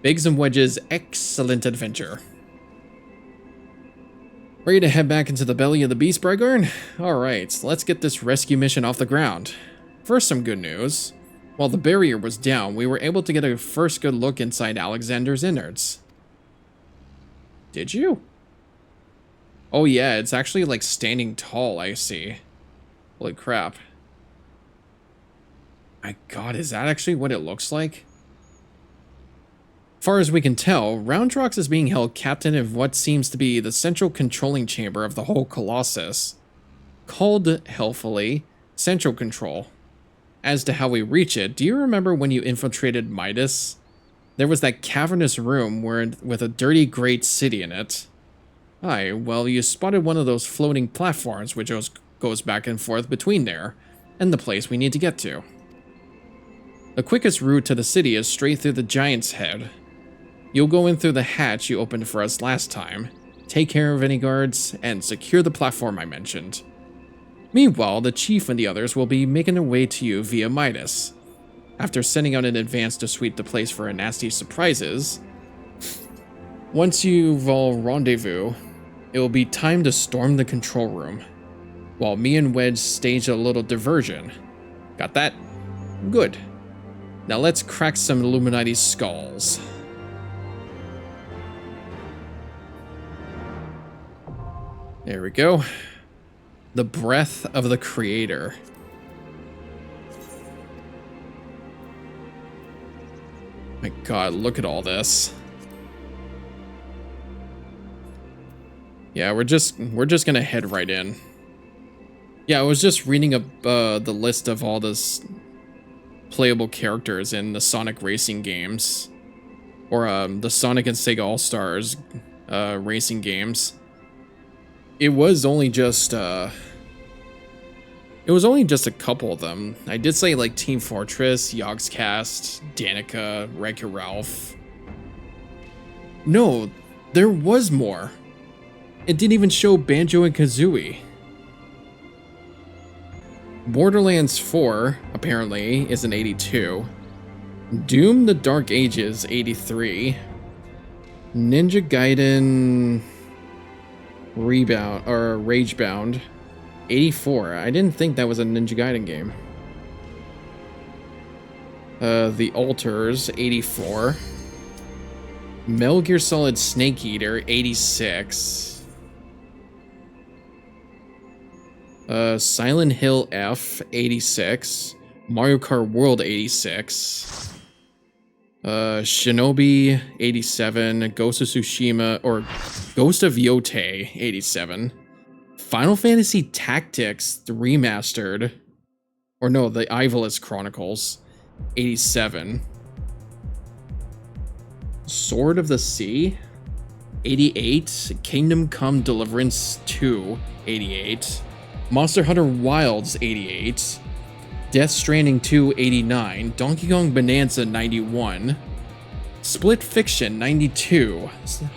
Biggs and Wedge's excellent adventure. Ready to head back into the belly of the beast, MisterBriGuy? Alright, let's get this rescue mission off the ground. First, some good news. While the barrier was down, we were able to get a first good look inside Alexander's innards. Did you? Oh yeah, it's actually like standing tall, I see. Holy crap. My god, is that actually what it looks like? Far as we can tell, Roundrox is being held captain of what seems to be the central controlling chamber of the whole Colossus, called, helpfully, Central Control. As to how we reach it, do you remember when you infiltrated Midas? There was that cavernous room with a dirty great city in it. Aye, well, you spotted one of those floating platforms which goes back and forth between there and the place we need to get to. The quickest route to the city is straight through the Giant's Head. You'll go in through the hatch you opened for us last time, take care of any guards, and secure the platform I mentioned. Meanwhile, the Chief and the others will be making their way to you via Midas. After sending out an advance to sweep the place for nasty surprises, once you've all rendezvous, it will be time to storm the control room, while me and Wedge stage a little diversion. Got that? Good. Now let's crack some Illuminati skulls. There we go. The breath of the creator. My god, look at all this. Yeah, we're just gonna head right in. Yeah, I was just reading up the list of all this playable characters in the Sonic racing games, or the Sonic and Sega All-Stars racing games. It was only just a couple of them. I did say like Team Fortress, Yogscast, Danica, Wreck-It Ralph. No, there was more. It didn't even show Banjo and Kazooie. Borderlands 4, apparently, is an 82. Doom the Dark Ages, 83. Ninja Gaiden Ragebound, 84. I didn't think that was a Ninja Gaiden game. The Altars, 84. Metal Gear Solid Snake Eater, 86. Silent Hill F, 86. Mario Kart World, 86. Shinobi, 87. Ghost of Tsushima, or Ghost of Yotei, 87. Final Fantasy Tactics Remastered, or no, the Ivalice Chronicles, 87. Sword of the Sea, 88. Kingdom Come Deliverance 2, 88. Monster Hunter Wilds, 88. Death Stranding 2, 89. Donkey Kong Bonanza, 91. Split Fiction, 92.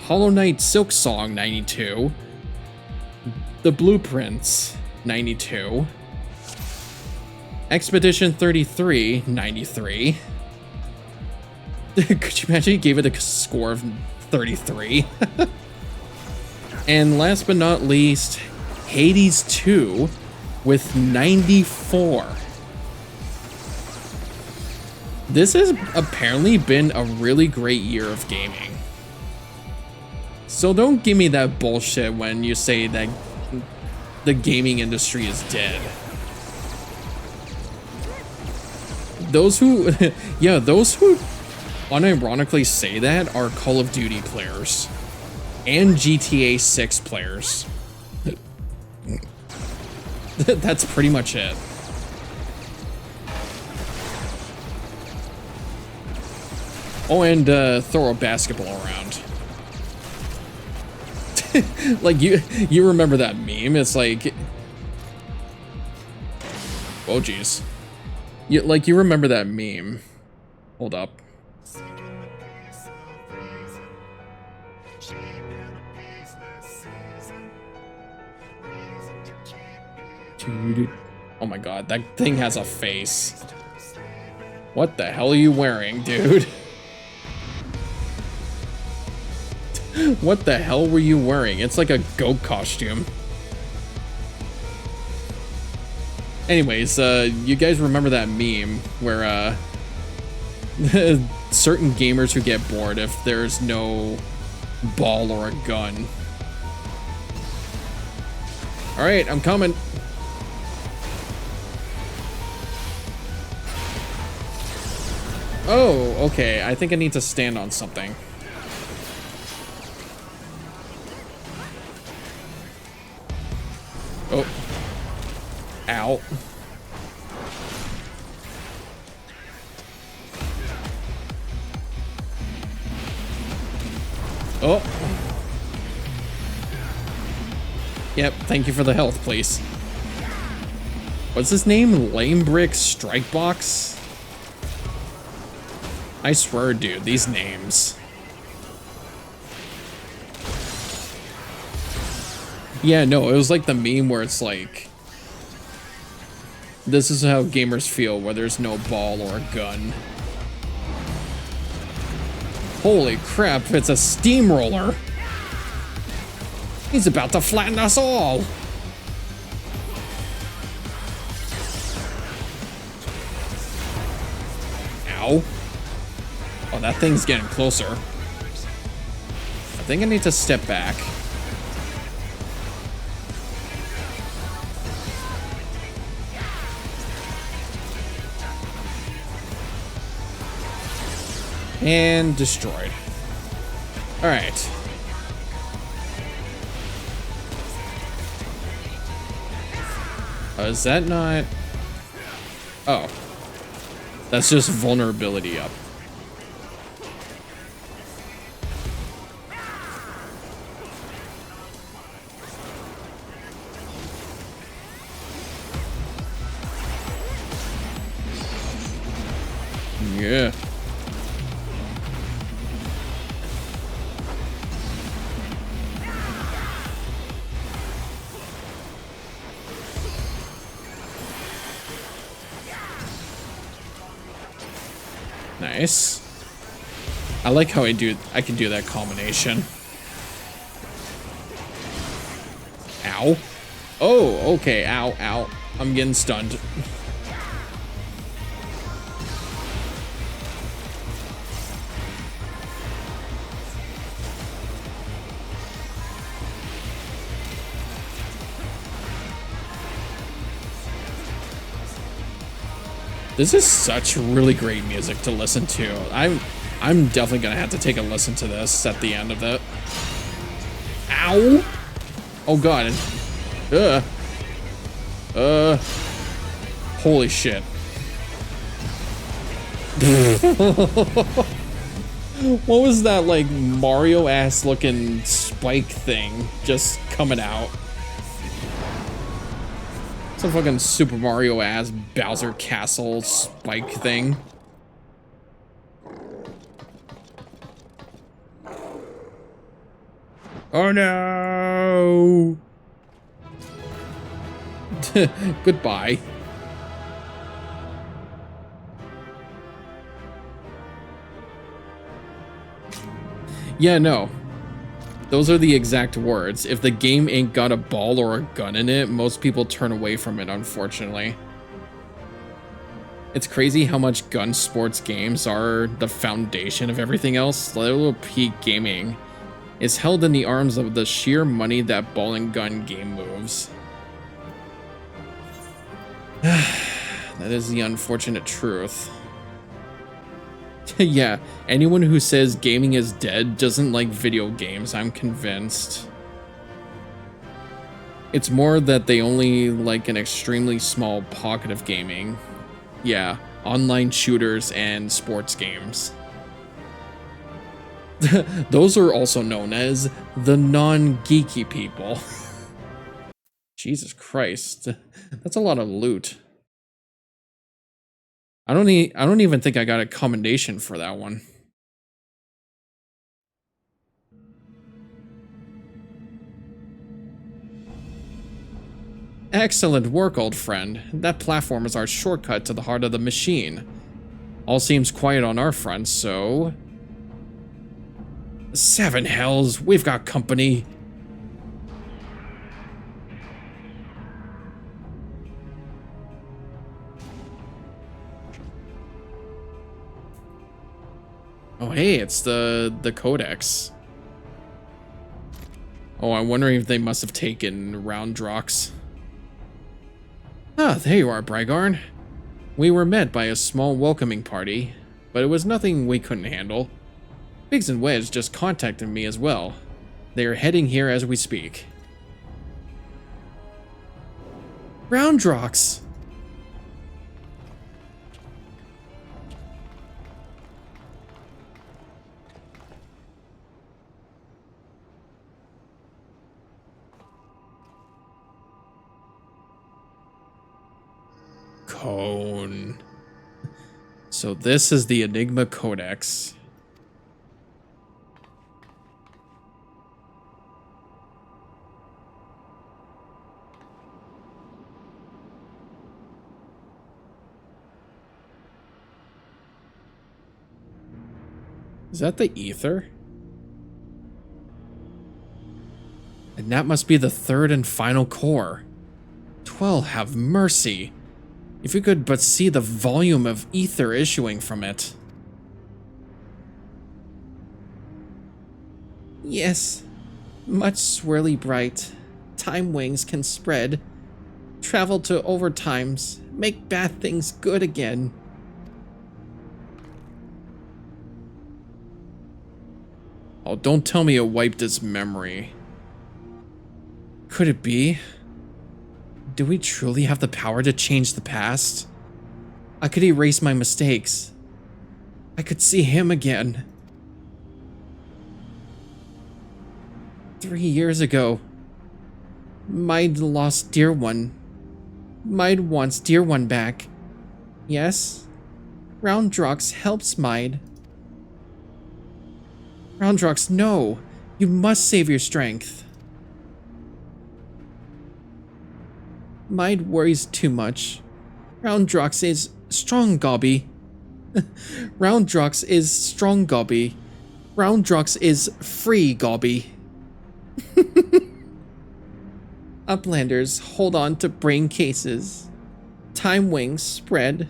Hollow Knight Silk Song, 92. The Blueprints, 92. Expedition 33, 93. Could you imagine he gave it a score of 33? And last but not least, Hades 2 with 94. This has apparently been a really great year of gaming. So don't give me that bullshit when you say that the gaming industry is dead. Those who, yeah, those who unironically say that are Call of Duty players and GTA 6 players. That's pretty much it. Oh, and throw a basketball around. Like, you remember that meme? It's like, oh geez, you remember that meme? Hold up. Oh my god, that thing has a face. What the hell are you wearing, dude? What the hell were you wearing? It's like a goat costume. Anyways, you guys remember that meme where, certain gamers who get bored if there's no ball or a gun. Alright, I'm coming. Oh, okay. I think I need to stand on something. Oh. Ow. Oh. Yep, thank you for the health, please. What's his name? Lame Brick Strike Box? I swear, dude, these names. Yeah, no, it was like the meme where it's like, this is how gamers feel where there's no ball or a gun. Holy crap, it's a steamroller. He's about to flatten us all. Ow. Oh, that thing's getting closer. I think I need to step back. And destroyed. All right. Is that not... Oh. That's just vulnerability up. Yeah. Nice. I like how I can do that combination. Ow. Oh, okay. Ow, ow. I'm getting stunned. This is such really great music to listen to. I'm definitely gonna have to take a listen to this at the end of it. Ow! Oh god. Holy shit. What was that, like, Mario ass looking spike thing just coming out? Some fucking Super Mario ass Bowser Castle spike thing. Oh no! Goodbye. Yeah, no. Those are the exact words. If the game ain't got a ball or a gun in it, most people turn away from it, unfortunately. It's crazy how much gun sports games are the foundation of everything else. Little peak gaming is held in the arms of the sheer money that ball and gun game moves. That is the unfortunate truth. Yeah, anyone who says gaming is dead doesn't like video games, I'm convinced. It's more that they only like an extremely small pocket of gaming. Yeah, online shooters and sports games. Those are also known as the non-geeky people. Jesus Christ, that's a lot of loot. I don't even think I got a commendation for that one. Excellent work, old friend. That platform is our shortcut to the heart of the machine. All seems quiet on our front, so... Seven hells, we've got company. Oh, hey, it's the Codex. Oh, I'm wondering if they must have taken Roundrox. Ah, there you are, Brygarn. We were met by a small welcoming party, but it was nothing we couldn't handle. Biggs and Wedge just contacted me as well. They are heading here as we speak. Roundrox! Cone. So this is the Enigma Codex. Is that the ether? And that must be the third and final core. 12, have mercy. If you could but see the volume of ether issuing from it. Yes, much swirly bright. Time wings can spread. Travel to overtimes. Make bad things good again. Oh, don't tell me it wiped its memory. Could it be? Do we truly have the power to change the past? I could erase my mistakes. I could see him again. 3 years ago, Mide lost dear one. Mide wants dear one back. Yes? Roundrox helps Mide. Roundrox, no! You must save your strength. Mide worries too much. Roundrox is strong, Gobby. Roundrox is strong, Gobby. Roundrox is free, Gobby. Uplanders, hold on to brain cases. Time wings spread.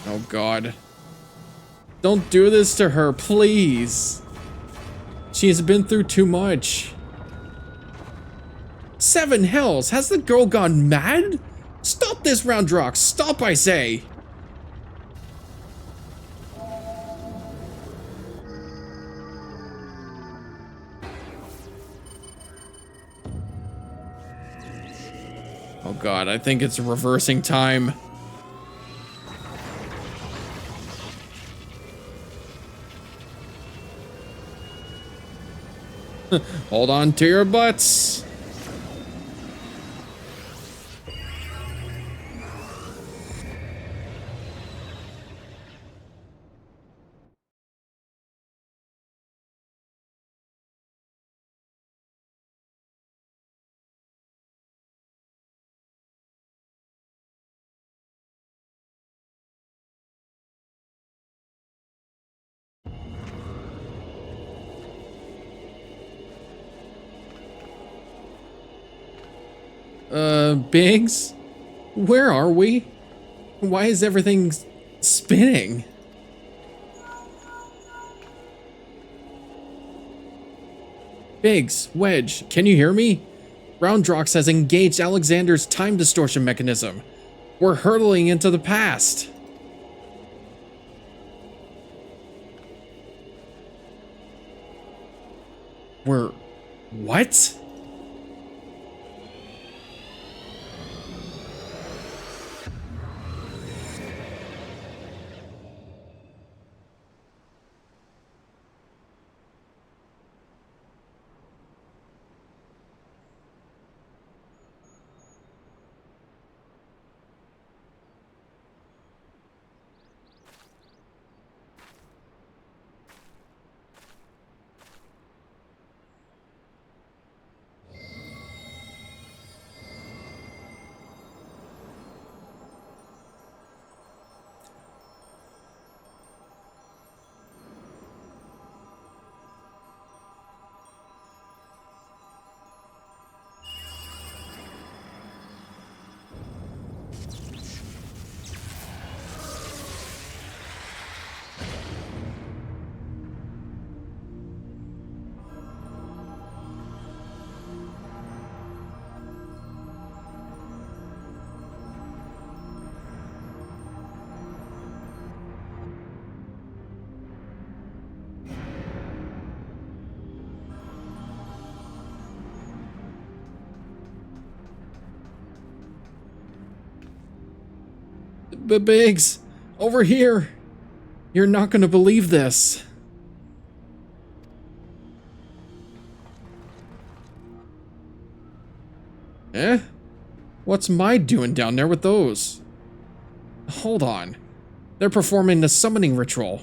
Oh god. Don't do this to her, please. She's been through too much. 7 hells, has the girl gone mad? Stop this, Roundrox, stop, I say. Oh god, I think it's reversing time. Hold on to your butts. Biggs? Where are we? Why is everything spinning? Biggs, Wedge, can you hear me? Roundrox has engaged Alexander's time distortion mechanism. We're hurtling into the past. We're... what? Biggs, over here. You're not gonna believe this. Eh? What's Maid doing down there with those? Hold on. They're performing the summoning ritual.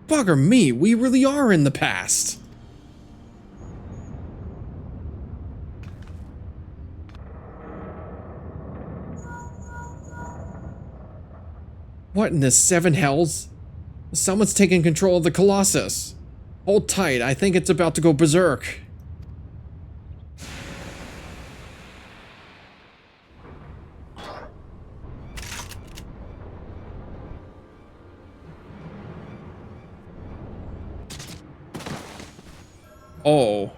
Bugger me, we really are in the past. What in the seven hells? Someone's taking control of the Colossus. Hold tight, I think it's about to go berserk. Oh.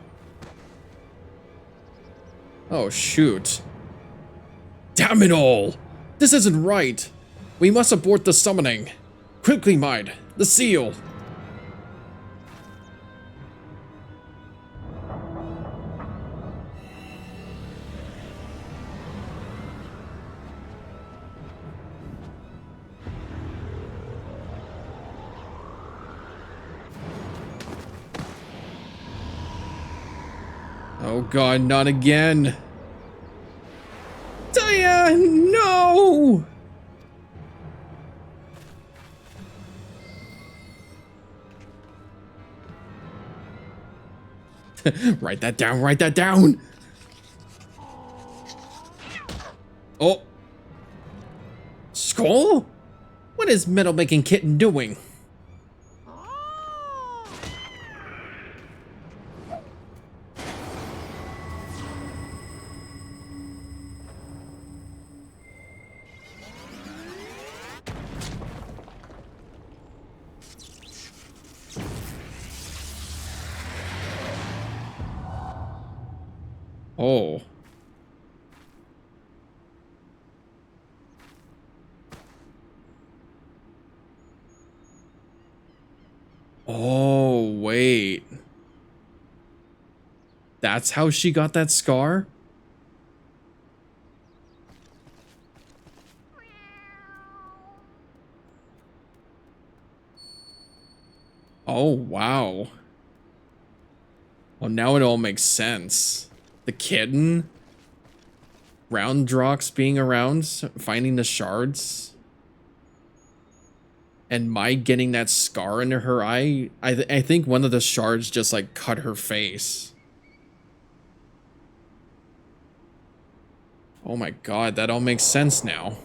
Oh, shoot. Damn it all! This isn't right! We must abort the summoning. Quickly, Maid, the seal! Oh god, not again! Diane, no! Write that down, write that down! Oh! Skull? What is metal-making kitten doing? Oh. Oh, wait. That's how she got that scar? Oh, wow. Well, now it all makes sense. The kitten, Roundrox being around, finding the shards, and Maid getting that scar under her eye. I think one of the shards just like cut her face. Oh my god, that all makes sense now.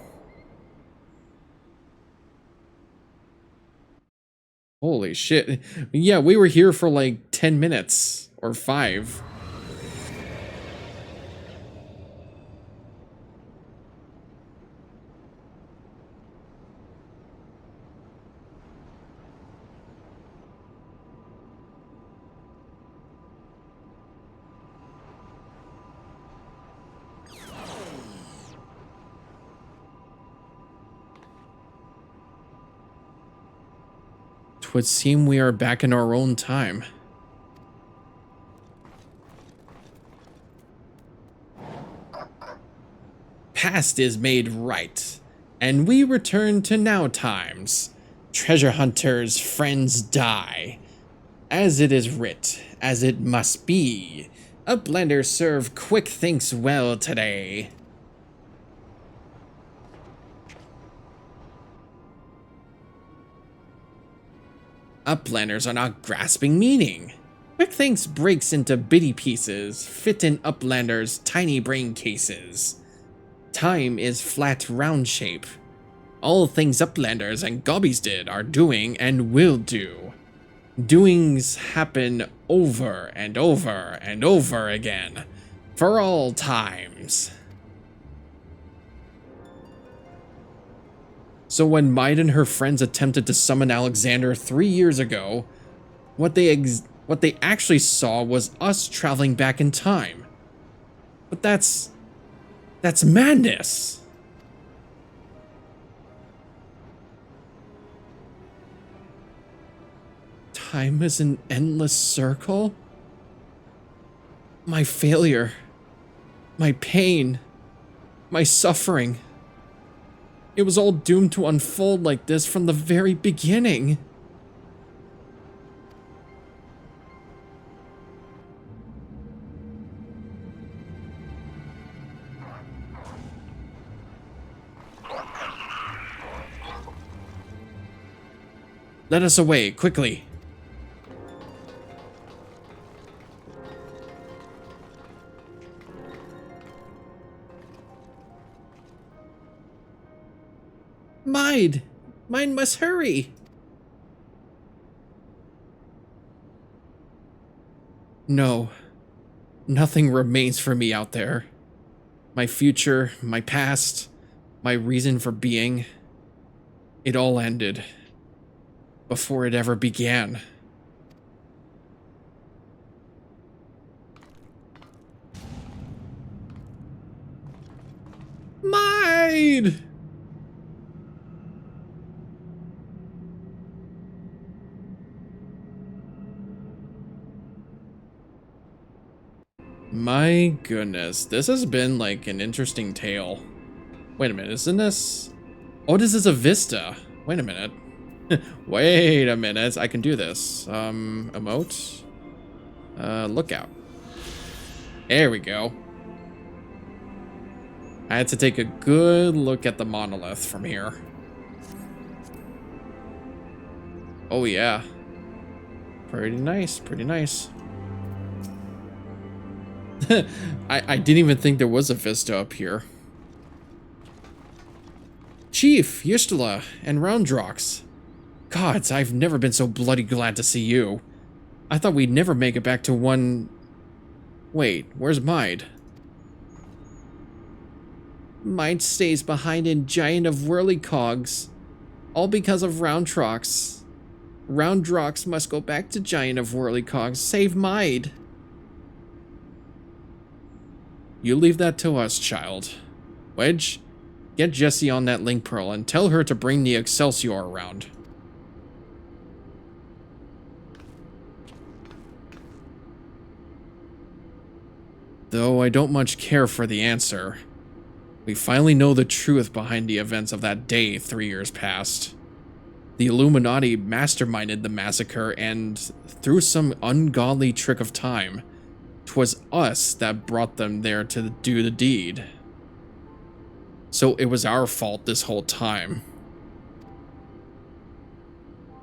Holy shit. Yeah, we were here for like 10 minutes or 5. Twould seem we are back in our own time. Past is made right, and we return to now times. Treasure hunters' friends die. As it is writ, as it must be. Uplanders serve quick thinks well today. Uplanders are not grasping meaning. Quick thinks breaks into bitty pieces, fit in Uplanders' tiny brain cases. Time is flat round shape. All things Uplanders and Gobbies did are doing and will do. Doings happen over and over and over again, for all times. So when Maid and her friends attempted to summon Alexander 3 years ago, what they actually saw was us traveling back in time. But that's madness. Time is an endless circle? My failure, my pain, my suffering. It was all doomed to unfold like this from the very beginning. Let us away, quickly. Mine must hurry. No, nothing remains for me out there. My future, my past, my reason for being, it all ended before it ever began. Mine! My goodness, this has been like an interesting tale. Wait a minute, isn't this? Oh, this is a vista. Wait a minute. Wait a minute, I can do this. Emote. Lookout. There we go. I had to take a good look at the monolith from here. Oh yeah. Pretty nice, pretty nice. I didn't even think there was a vista up here. Chief, Ystala, and Roundrox. Gods, I've never been so bloody glad to see you. I thought we'd never make it back to one... Wait, where's Mide? Mide stays behind in Giant of Whirlycogs. All because of Roundrox. Roundrox must go back to Giant of Whirlycogs. Save Mide. You leave that to us, child. Wedge, get Jessie on that link pearl and tell her to bring the Excelsior around. Though I don't much care for the answer, we finally know the truth behind the events of that day 3 years past. The Illuminati masterminded the massacre, and through some ungodly trick of time, 'twas us that brought them there to do the deed. So it was our fault this whole time.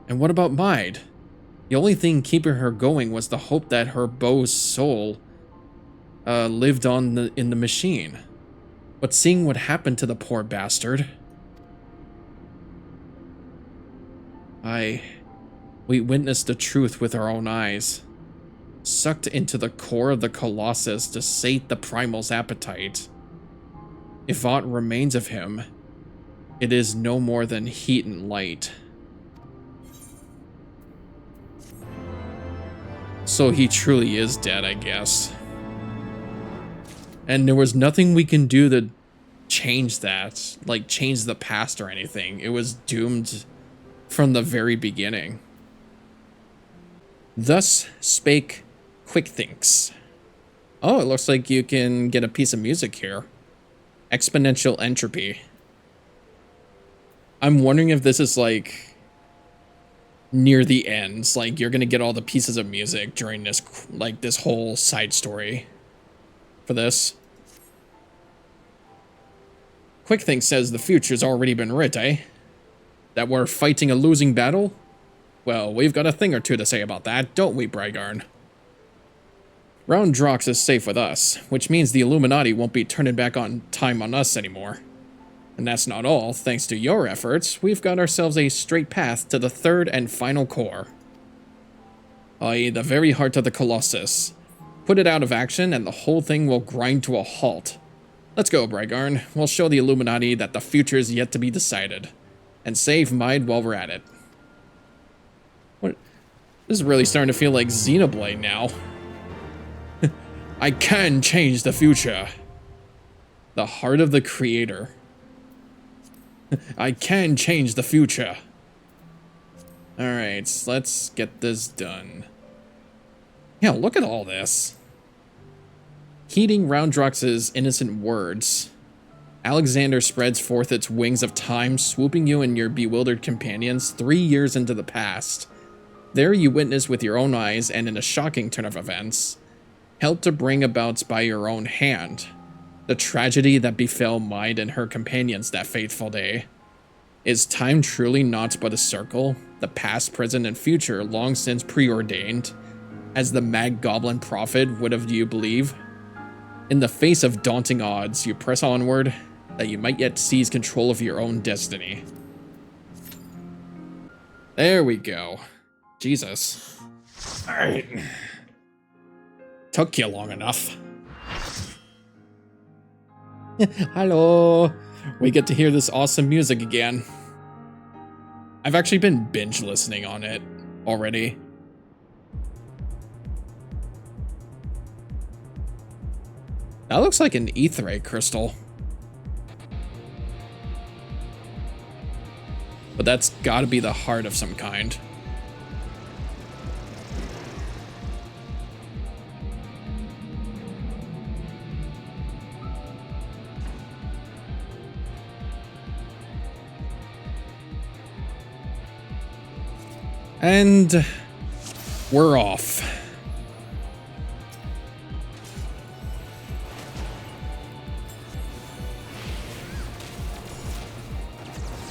And what about Mide? The only thing keeping her going was the hope that her beau's soul lived on in the machine. But seeing what happened to the poor bastard... We witnessed the truth with our own eyes. Sucked into the core of the Colossus to sate the Primal's appetite. If aught remains of him, it is no more than heat and light. So he truly is dead, I guess. And there was nothing we can do to change that, like change the past or anything. It was doomed from the very beginning. Thus spake Quickthinks. Oh, it looks like you can get a piece of music here. Exponential entropy. I'm wondering if this is like near the ends, like you're gonna get all the pieces of music during this, like this whole side story for this. Quickthinks says the future's already been writ, eh? That we're fighting a losing battle? Well, we've got a thing or two to say about that, don't we, Brygarn? Roundrox is safe with us, which means the Illuminati won't be turning back on time on us anymore. And that's not all. Thanks to your efforts, we've got ourselves a straight path to the third and final core. I.e., the very heart of the Colossus. Put it out of action and the whole thing will grind to a halt. Let's go, Brygarn. We'll show the Illuminati that the future's yet to be decided. And save Mide while we're at it. What? This is really starting to feel like Xenoblade now. I can change the future. The heart of the creator. I can change the future. Alright, let's get this done. Yeah, look at all this. Heeding Roundrox's innocent words, Alexander spreads forth its wings of time, swooping you and your bewildered companions 3 years into the past. There you witness with your own eyes, and in a shocking turn of events, helped to bring about by your own hand, the tragedy that befell Maid and her companions that fateful day. Is time truly naught but a circle, the past, present, and future long since preordained, as the mad goblin prophet would have you believe? In the face of daunting odds, you press onward, that you might yet seize control of your own destiny. There we go. Jesus. Alright. Took you long enough. Hello. We get to hear this awesome music again. I've actually been binge listening on it already. That looks like an aetheryte crystal. But that's gotta be the heart of some kind. And we're off.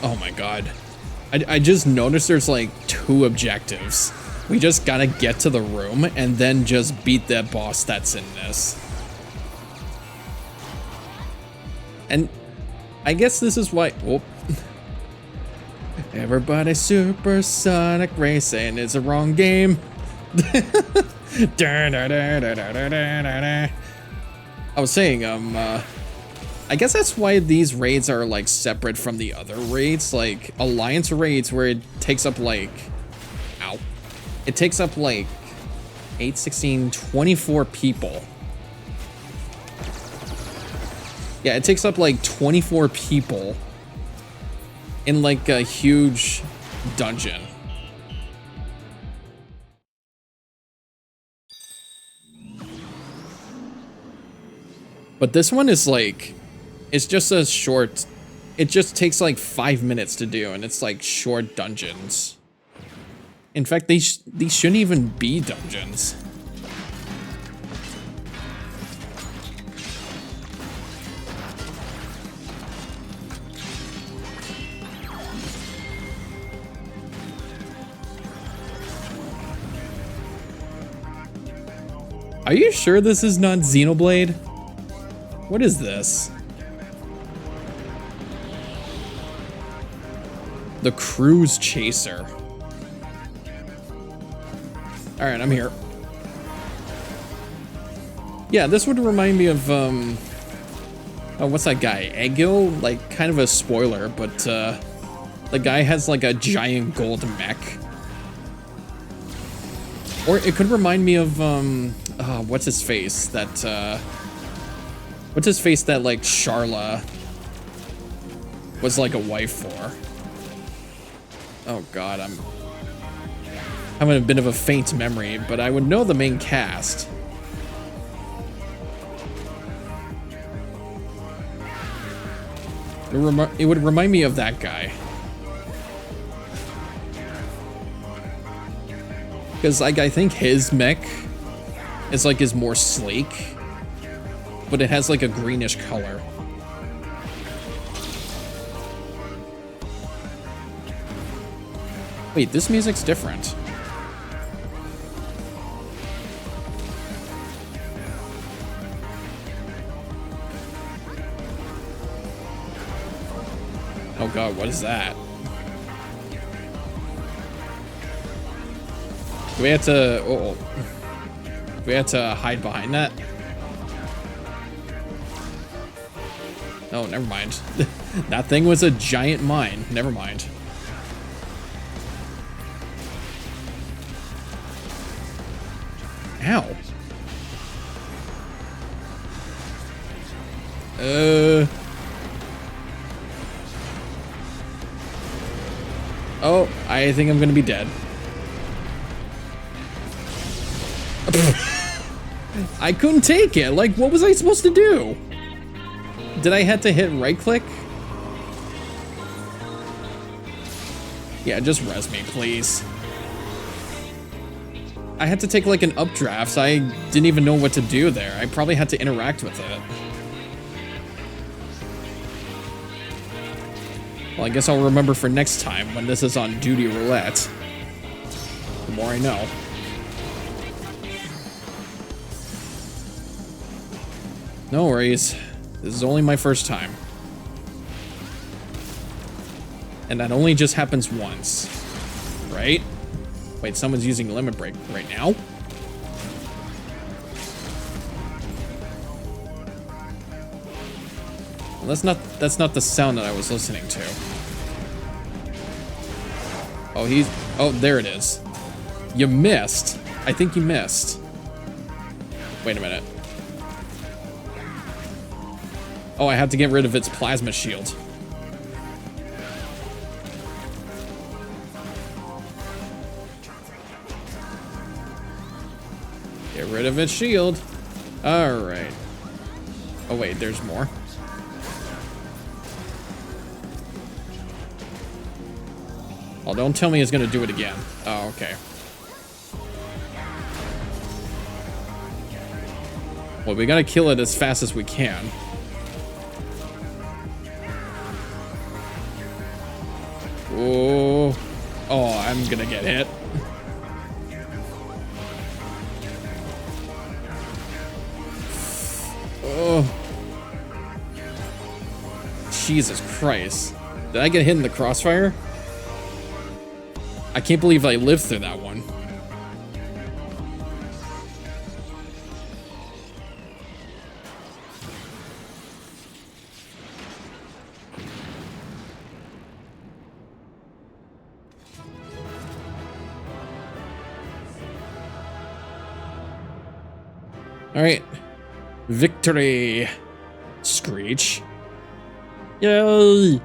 Oh my god. I just noticed there's like 2 objectives. We just gotta get to the room and then just beat that boss that's in this. And I guess this is why... Oh. Everybody supersonic racing is a wrong game. I was saying, I guess that's why these raids are like separate from the other raids, like Alliance raids where it takes up like, ow, it takes up like 8, 16, 24 people. Yeah, it takes up like 24 people in like a huge dungeon. But this one is like, it's just a short, it just takes like 5 minutes to do, and it's like short dungeons. In fact, these shouldn't even be dungeons. Are you sure this is not Xenoblade? What is this? The Cruise Chaser. Alright, I'm here. Yeah, this would remind me of, oh, what's that guy? Egil? Like, kind of a spoiler, but, the guy has, like, a giant gold mech. Or it could remind me of, what's his face? That, what's his face that, like, Sharla was, like, a wife for? Oh god, I'm having a bit of a faint memory, but I would know the main cast. It would remind me of that guy. Because, like, I think his mech is, like, is more sleek, but it has, like, a greenish color. Wait, this music's different. Oh god, what is that? Do we have to... Oh, do we have to hide behind that? Oh, never mind. That thing was a giant mine. Never mind. Ow. Oh, I think I'm gonna be dead. I couldn't take it. Like, what was I supposed to do? Did I have to hit right click? Yeah, just res me, please. I had to take like an updraft, so I didn't even know what to do there. I probably had to interact with it. Well, I guess I'll remember for next time when this is on duty roulette. The more I know. No worries. This is only my first time. And that only just happens once. Right? Wait, someone's using limit break right now? Well, that's not the sound that I was listening to. Oh, there it is. You missed. I think you missed. Wait a minute. Oh, I have to get rid of its plasma shield. Get rid of its shield. Alright. Oh wait, there's more. Oh, don't tell me it's gonna do it again. Oh, okay. Well, we gotta kill it as fast as we can. Oh, I'm gonna get hit. Oh. Jesus Christ. Did I get hit in the crossfire? I can't believe I lived through that one. Alright. Victory! Screech. Yay!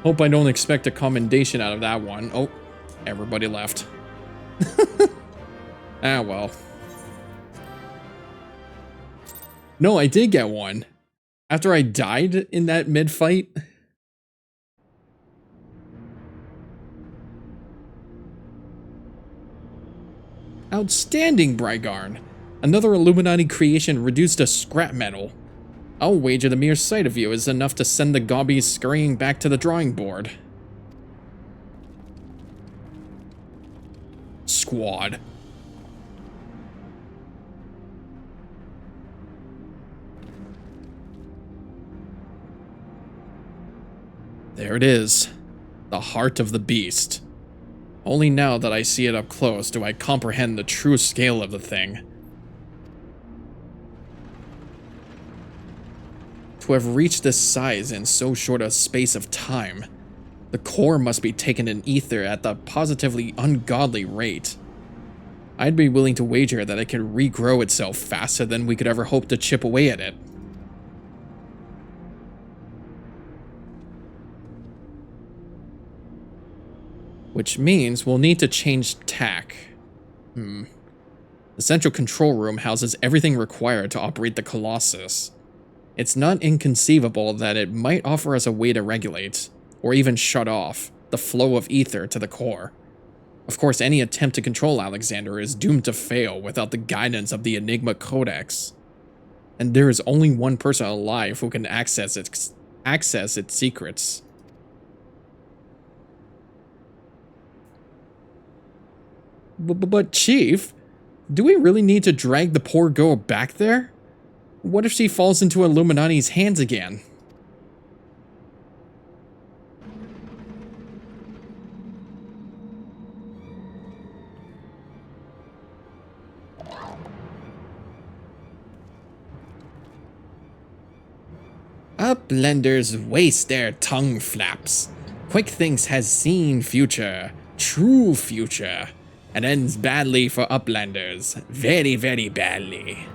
Hope I don't expect a commendation out of that one. Oh, everybody left. Ah, well. No, I did get one. After I died in that mid-fight. Outstanding, Brygarn. Another Illuminati creation reduced to scrap metal. I'll wager the mere sight of you is enough to send the gobbies scurrying back to the drawing board. Squad. There it is. The heart of the beast. Only now that I see it up close do I comprehend the true scale of the thing. To have reached this size in so short a space of time, the core must be taken in ether at the positively ungodly rate. I'd be willing to wager that it could regrow itself faster than we could ever hope to chip away at it. Which means we'll need to change tack. The central control room houses everything required to operate the Colossus. It's not inconceivable that it might offer us a way to regulate, or even shut off, the flow of ether to the core. Of course, any attempt to control Alexander is doomed to fail without the guidance of the Enigma Codex. And there is only one person alive who can access its secrets. But Chief, do we really need to drag the poor girl back there? What if she falls into Illuminati's hands again? Uplanders waste their tongue flaps. Quick Thinks has seen future, true future, and ends badly for Uplanders. Very, very badly.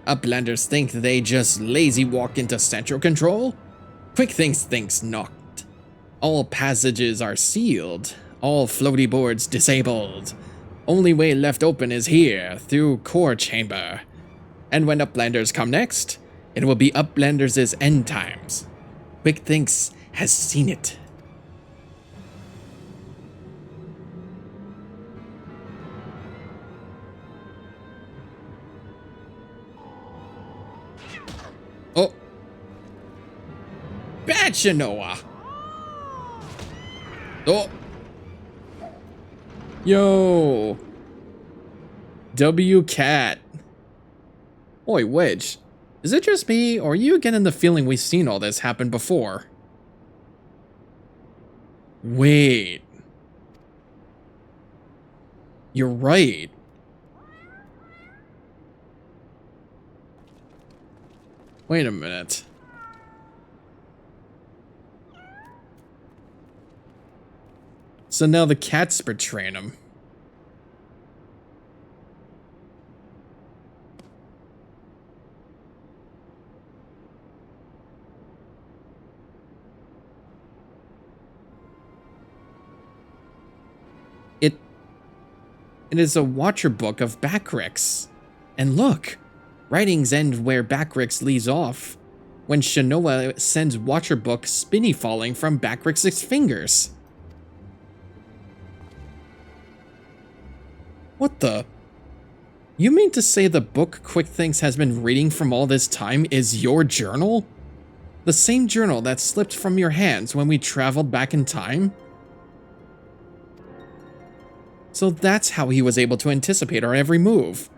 Uplanders think they just lazy walk into central control? Quick Thinks thinks not. All passages are sealed, all floaty boards disabled, Only way left open is here, through core chamber. And when Uplanders come next, it will be Uplanders' end times. Quick Thinks has seen it. Oh. Bad Shanoa. Oh. Yo. W Cat. Oi, Wedge. Is it just me, or are you getting the feeling we've seen all this happen before? Wait. You're right. Wait a minute. So now the cat's betraying him. It is a watcher book of Backrix. And look, writings end where Backrix leaves off, when Shanoa sends watcher book spinny falling from Backrix's fingers. What the? You mean to say the book Quick Thinks has been reading from all this time is your journal? The same journal that slipped from your hands when we traveled back in time? So that's how he was able to anticipate our every move.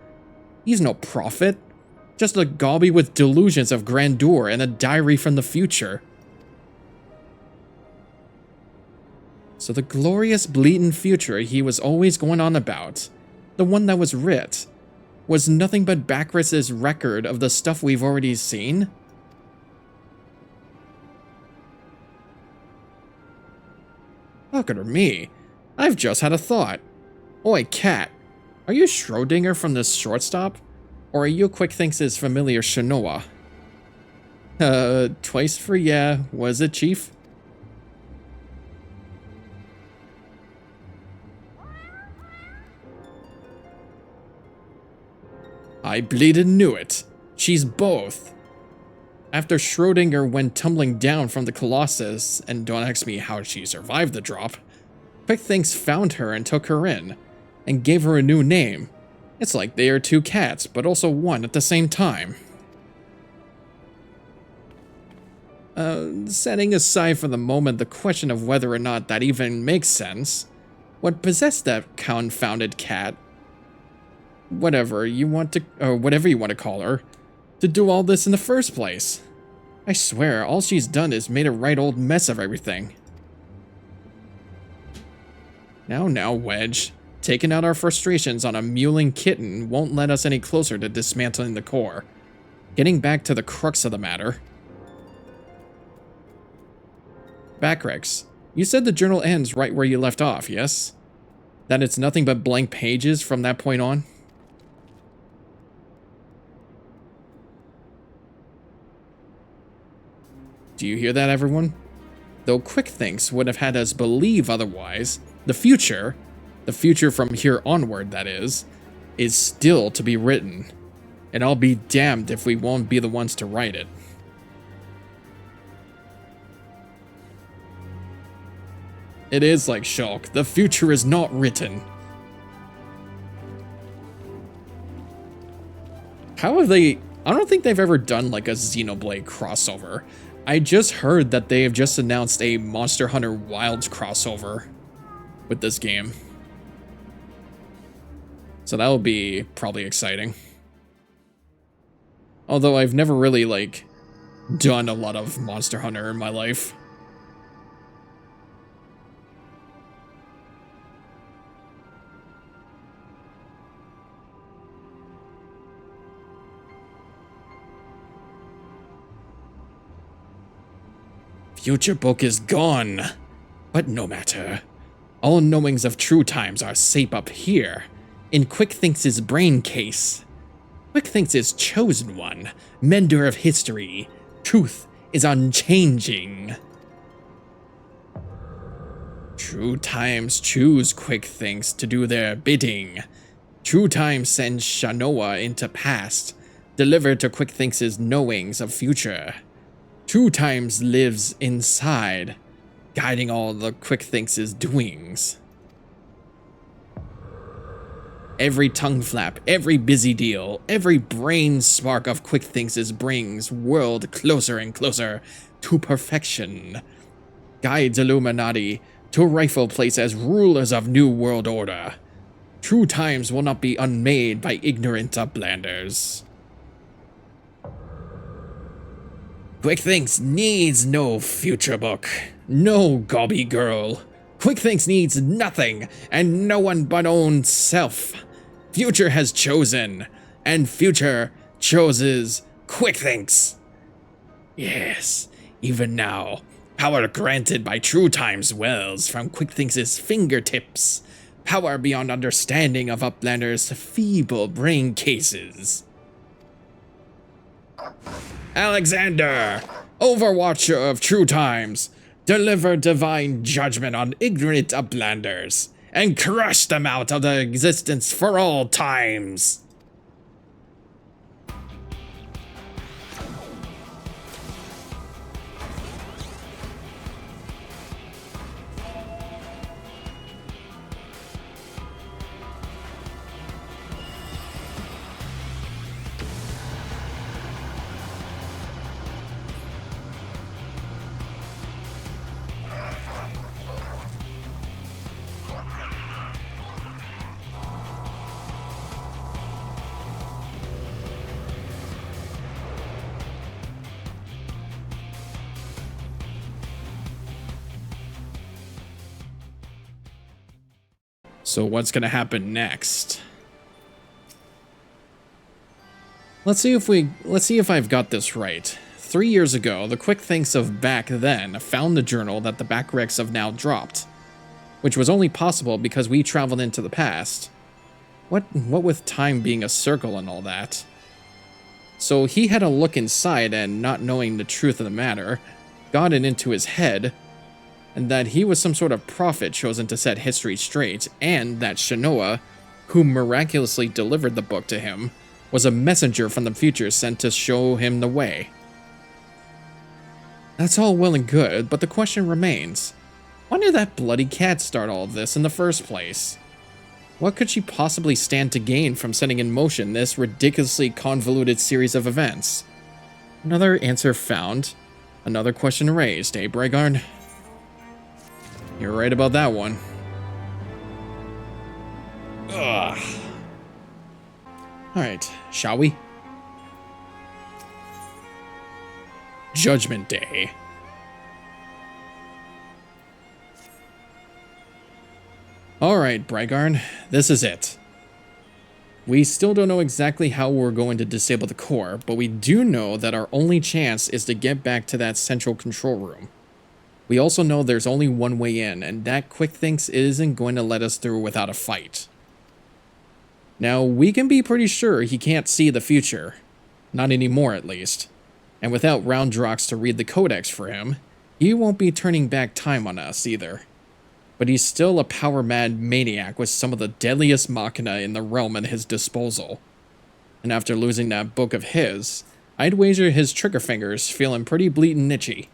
He's no prophet, just a gobby with delusions of grandeur and a diary from the future. So the glorious bleeding future he was always going on about, the one that was writ, was nothing but Backrix's record of the stuff we've already seen? Look at me. I've just had a thought. Oi, Cat. Are you Schrodinger from this shortstop? Or are you Quick Thinks' familiar Shanoa? Twice for yeah. Was it, Chief? I bleedin' knew it. She's both. After Schrodinger went tumbling down from the Colossus, and don't ask me how she survived the drop, Quick Thinks found her and took her in, and gave her a new name. It's like they are two cats, but also one at the same time. Setting aside for the moment the question of whether or not that even makes sense, what possessed that confounded cat, whatever you want to call her, to do all this in the first place? I swear, all she's done is made a right old mess of everything. Now, Wedge. Taking out our frustrations on a mewling kitten won't let us any closer to dismantling the core. Getting back to the crux of the matter. Backrix, you said the journal ends right where you left off, yes? That it's nothing but blank pages from that point on? Do you hear that, everyone? Though Quick Thinks would have had us believe otherwise, the future from here onward, that is still to be written. And I'll be damned if we won't be the ones to write it. It is like Shulk, the future is not written. How have they... I don't think they've ever done like a Xenoblade crossover. I just heard that they have just announced a Monster Hunter Wilds crossover with this game. So that will be probably exciting. Although I've never really, like, done a lot of Monster Hunter in my life. Future book is gone. But no matter. All knowings of true times are safe up here, in Quick Thinks' brain case. Quick Thinks' chosen one, mender of history. Truth is unchanging. True times choose quick things to do their bidding. True time sends Shanoa into past, delivered to quick thinks' knowings of future. True times lives inside, guiding all the quick thinks' doings. Every tongue flap, every busy deal, every brain spark of quick thinks' brings world closer and closer to perfection. Guides Illuminati to rightful place as rulers of new world order. True times will not be unmade by ignorant uplanders. Quick Thinks needs no future book, no gobby girl. Quick Thinks needs nothing and no one but own self. Future has chosen, and future chooses Quick Thinks. Yes, even now, power granted by True Times wells from Quick Thinks' fingertips. Power beyond understanding of Uplanders' feeble brain cases. Alexander, Overwatcher of True Times, deliver divine judgment on ignorant Uplanders, and crush them out of their existence for all times. So what's gonna happen next? Let's see if I've got this right. 3 years ago, the Quick Thinks of back then found the journal that the Backrex have now dropped, which was only possible because we traveled into the past. What with time being a circle and all that? So he had a look inside and, not knowing the truth of the matter, got it into his head, and that he was some sort of prophet chosen to set history straight, and that Shanoa, who miraculously delivered the book to him, was a messenger from the future sent to show him the way. That's all well and good, but the question remains, why did that bloody cat start all of this in the first place? What could she possibly stand to gain from setting in motion this ridiculously convoluted series of events? Another answer found, another question raised, eh, Brigard? You're right about that one. Ugh. Alright, shall we? Judgment Day. Alright, Brigard, this is it. We still don't know exactly how we're going to disable the core, but we do know that our only chance is to get back to that central control room. We also know there's only one way in, and that Quick Thinks isn't going to let us through without a fight. Now, we can be pretty sure he can't see the future. Not anymore, at least. And without Roundrox to read the codex for him, he won't be turning back time on us either. But he's still a power-mad maniac with some of the deadliest machina in the realm at his disposal. And after losing that book of his, I'd wager his trigger fingers feeling pretty bleedin' itchy.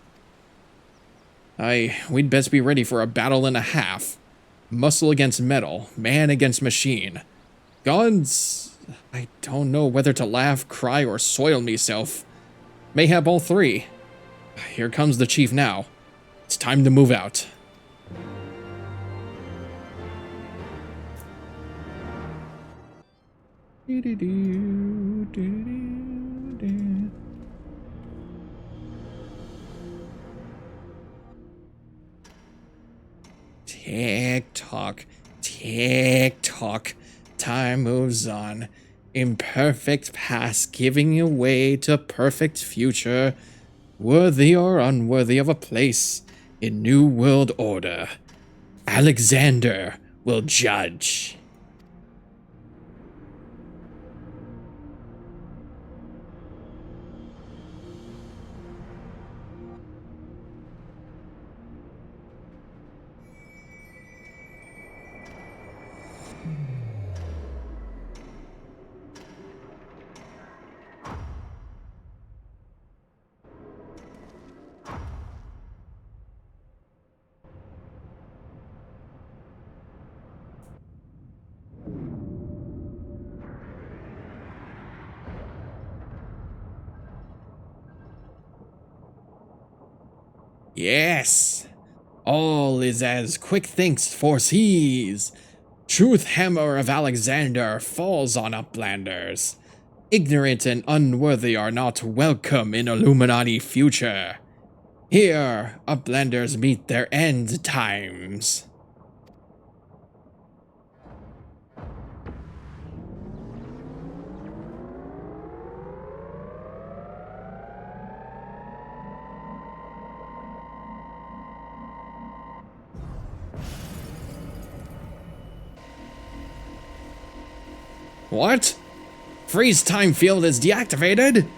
We'd best be ready for a battle and a half. Muscle against metal, man against machine. Gods, I don't know whether to laugh, cry, or soil meself. Mayhap all three. Here comes the chief now. It's time to move out. Tick-tock, tick-tock, time moves on. Imperfect past giving way to perfect future, worthy or unworthy of a place in New World Order. Alexander will judge. Yes, all is as quick thinks foresees. Truth hammer of Alexander falls on Uplanders. Ignorant and unworthy are not welcome in Illuminati future. Here, Uplanders meet their end times. What? Freeze time field is deactivated?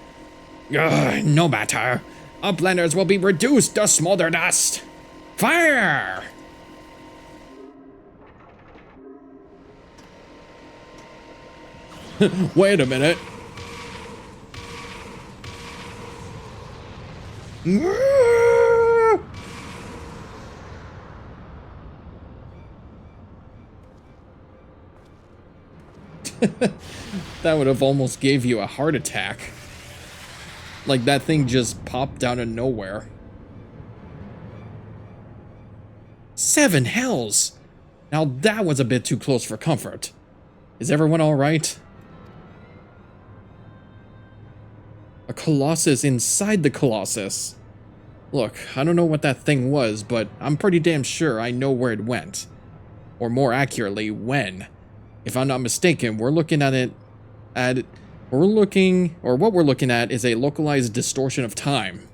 Ugh, no matter. Uplanders will be reduced to smolder dust. Fire! Wait a minute. That would have almost gave you a heart attack. Like that thing just popped out of nowhere. 7 hells! Now that was a bit too close for comfort. Is everyone alright? A Colossus inside the Colossus. Look, I don't know what that thing was, but I'm pretty damn sure I know where it went. Or more accurately, when. If I'm not mistaken, we're looking at what we're looking at is a localized distortion of time.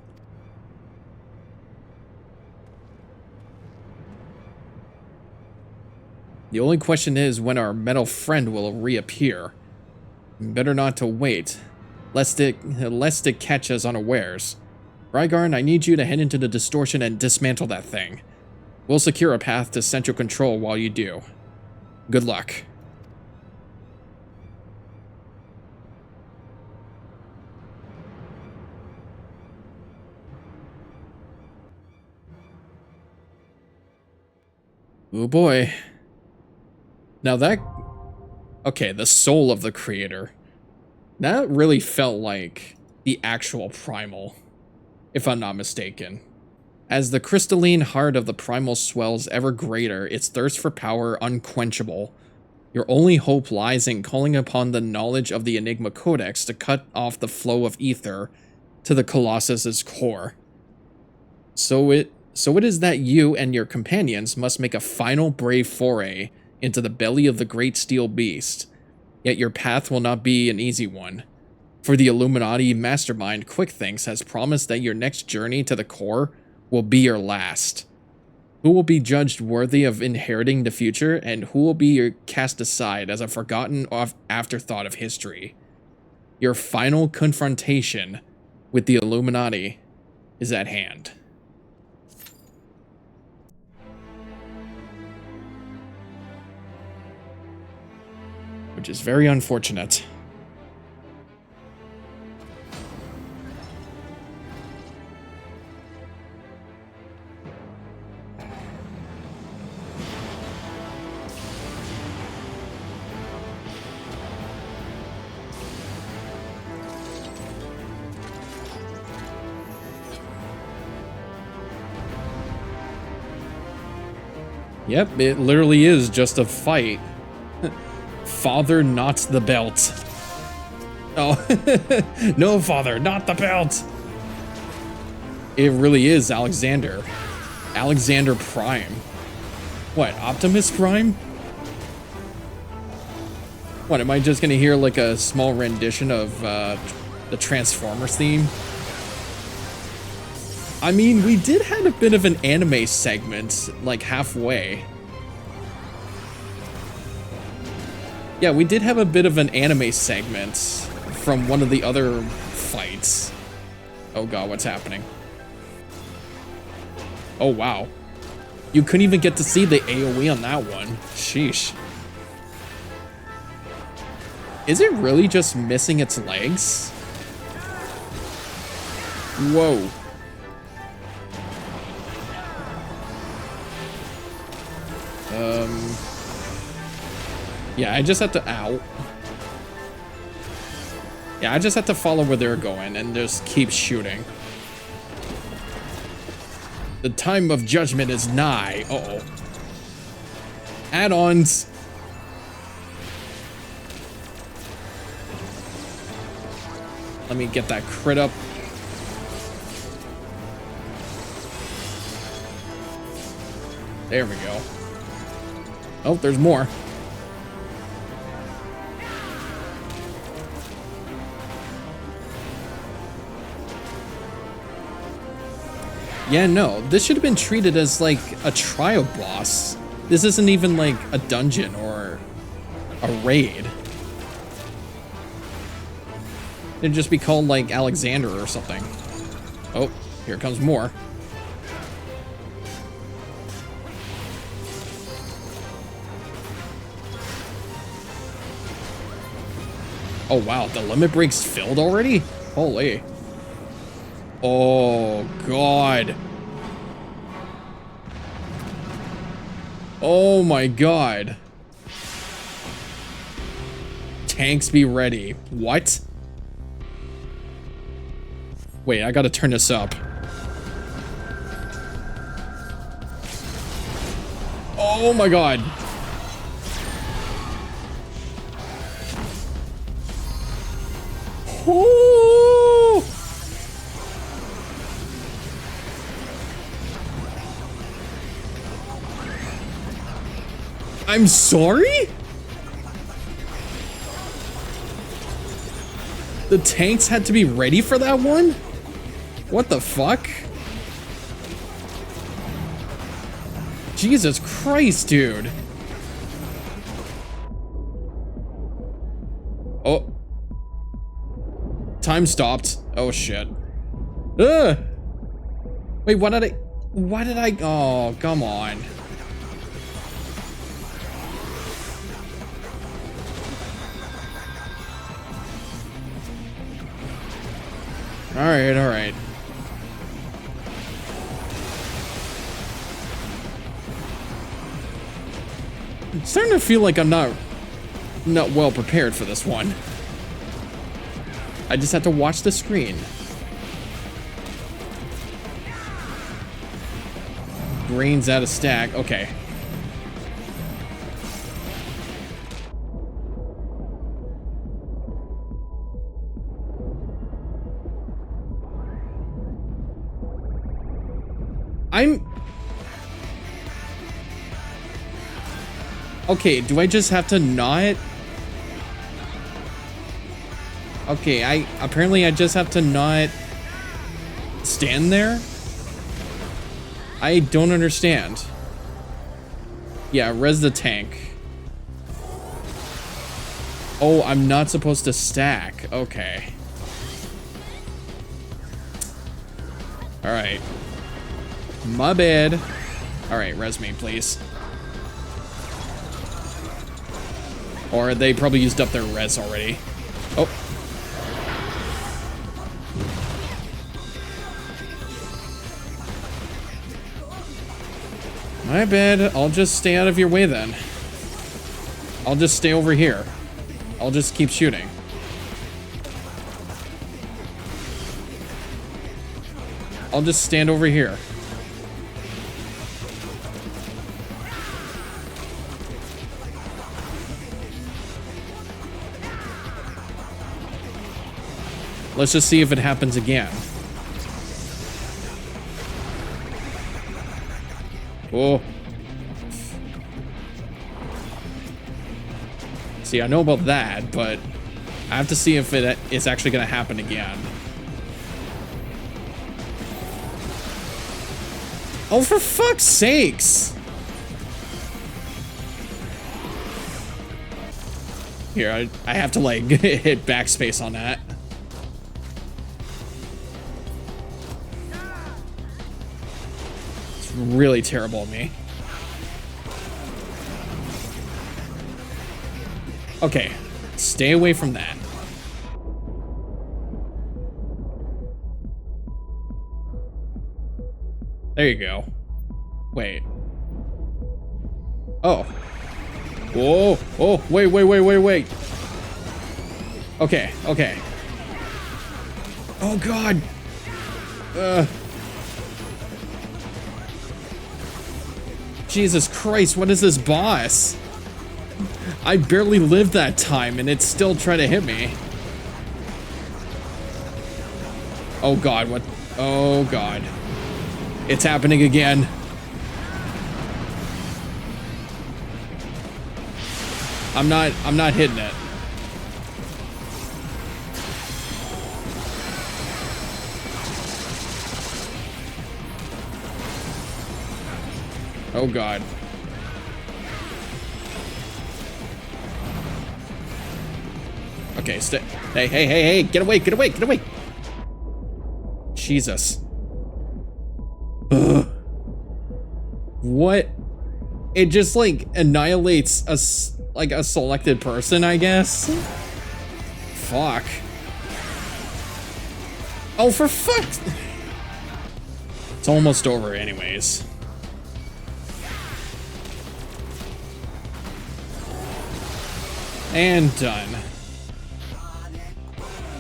The only question is when our metal friend will reappear. Better not to wait, lest it catch us unawares. Rygarn, I need you to head into the distortion and dismantle that thing. We'll secure a path to central control while you do. Good luck. Oh boy. Now that... Okay, the soul of the creator. That really felt like the actual primal, if I'm not mistaken. As the crystalline heart of the primal swells ever greater, its thirst for power unquenchable. Your only hope lies in calling upon the knowledge of the Enigma Codex to cut off the flow of ether to the Colossus's core. So it is that you and your companions must make a final brave foray into the belly of the great steel beast. Yet your path will not be an easy one. For the Illuminati mastermind QuickThinks has promised that your next journey to the core will be your last. Who will be judged worthy of inheriting the future, and who will be cast aside as a forgotten afterthought of history? Your final confrontation with the Illuminati is at hand. Which is very unfortunate. Yep, it literally is just a fight. Father, not the belt. Oh, no, father, not the belt. It really is Alexander. Alexander Prime. What, Optimus Prime? What, am I just gonna hear like a small rendition of the Transformers theme? I mean, we did have a bit of an anime segment, like halfway. Yeah, we did have a bit of an anime segment from one of the other fights. Oh god, what's happening? Oh wow. You couldn't even get to see the AoE on that one. Sheesh. Is it really just missing its legs? Whoa. Yeah, I just have to... Ow. Yeah, I just have to follow where they're going and just keep shooting. The time of judgment is nigh. Uh-oh. Add-ons. Let me get that crit up. There we go. Oh, there's more. Yeah, no, this should have been treated as like a trial boss. This isn't even like a dungeon or a raid. It'd just be called like Alexander or something. Oh, here comes more. Oh wow, the limit break's filled already? Holy. Oh god. Oh my god. Tanks be ready. What? Wait, I gotta turn this up. Oh my god. Oh! I'm sorry? The tanks had to be ready for that one? What the fuck? Jesus Christ, dude. Oh. Time stopped. Oh shit. Ugh. Wait, why did I, oh, come on. Alright, alright. I'm starting to feel like I'm not well prepared for this one. I just have to watch the screen. Brains out of stack. Okay. Okay, do I just have to not? Okay, apparently I just have to not stand there? I don't understand. Yeah, res the tank. Oh, I'm not supposed to stack. Okay. Alright. My bad. Alright, res me, please. Or they probably used up their res already. Oh. My bad. I'll just stay out of your way then. I'll just stay over here. I'll just keep shooting. I'll just stand over here. Let's just see if it happens again. Oh. See, I know about that, but I have to see if it's actually going to happen again. Oh, for fuck's sakes! Here, I have to, like, hit backspace on that. It's really terrible of me. Okay, stay away from that. There you go. Wait. Oh. Whoa. Oh, wait. Okay, okay. Oh, God. Jesus Christ, what is this boss? I barely lived that time and it's still trying to hit me. Oh god, what? Oh god. It's happening again. I'm not hitting it. Oh god. Okay, stay. Hey, get away, get away, get away. Jesus. Ugh. What? It just like annihilates a selected person, I guess. Fuck. Oh, for fuck. It's almost over anyways. And done.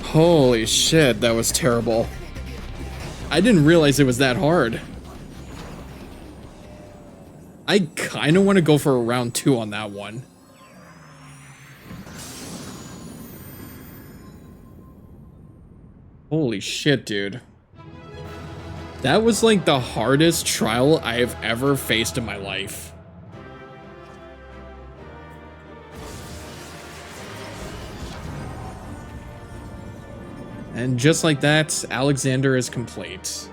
Holy shit, that was terrible. I didn't realize it was that hard. I kind of want to go for a round 2 on that one. Holy shit, dude. That was like the hardest trial I have ever faced in my life. And just like that, Alexander is complete.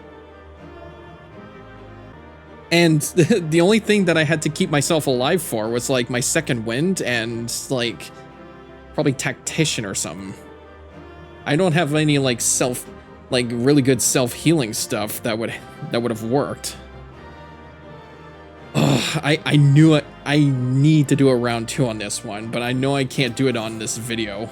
And the only thing that I had to keep myself alive for was like my second wind and like probably tactician or something. I don't have any like really good self-healing stuff that would have worked. Oh, I knew it. I need to do a round 2 on this one, but I know I can't do it on this video.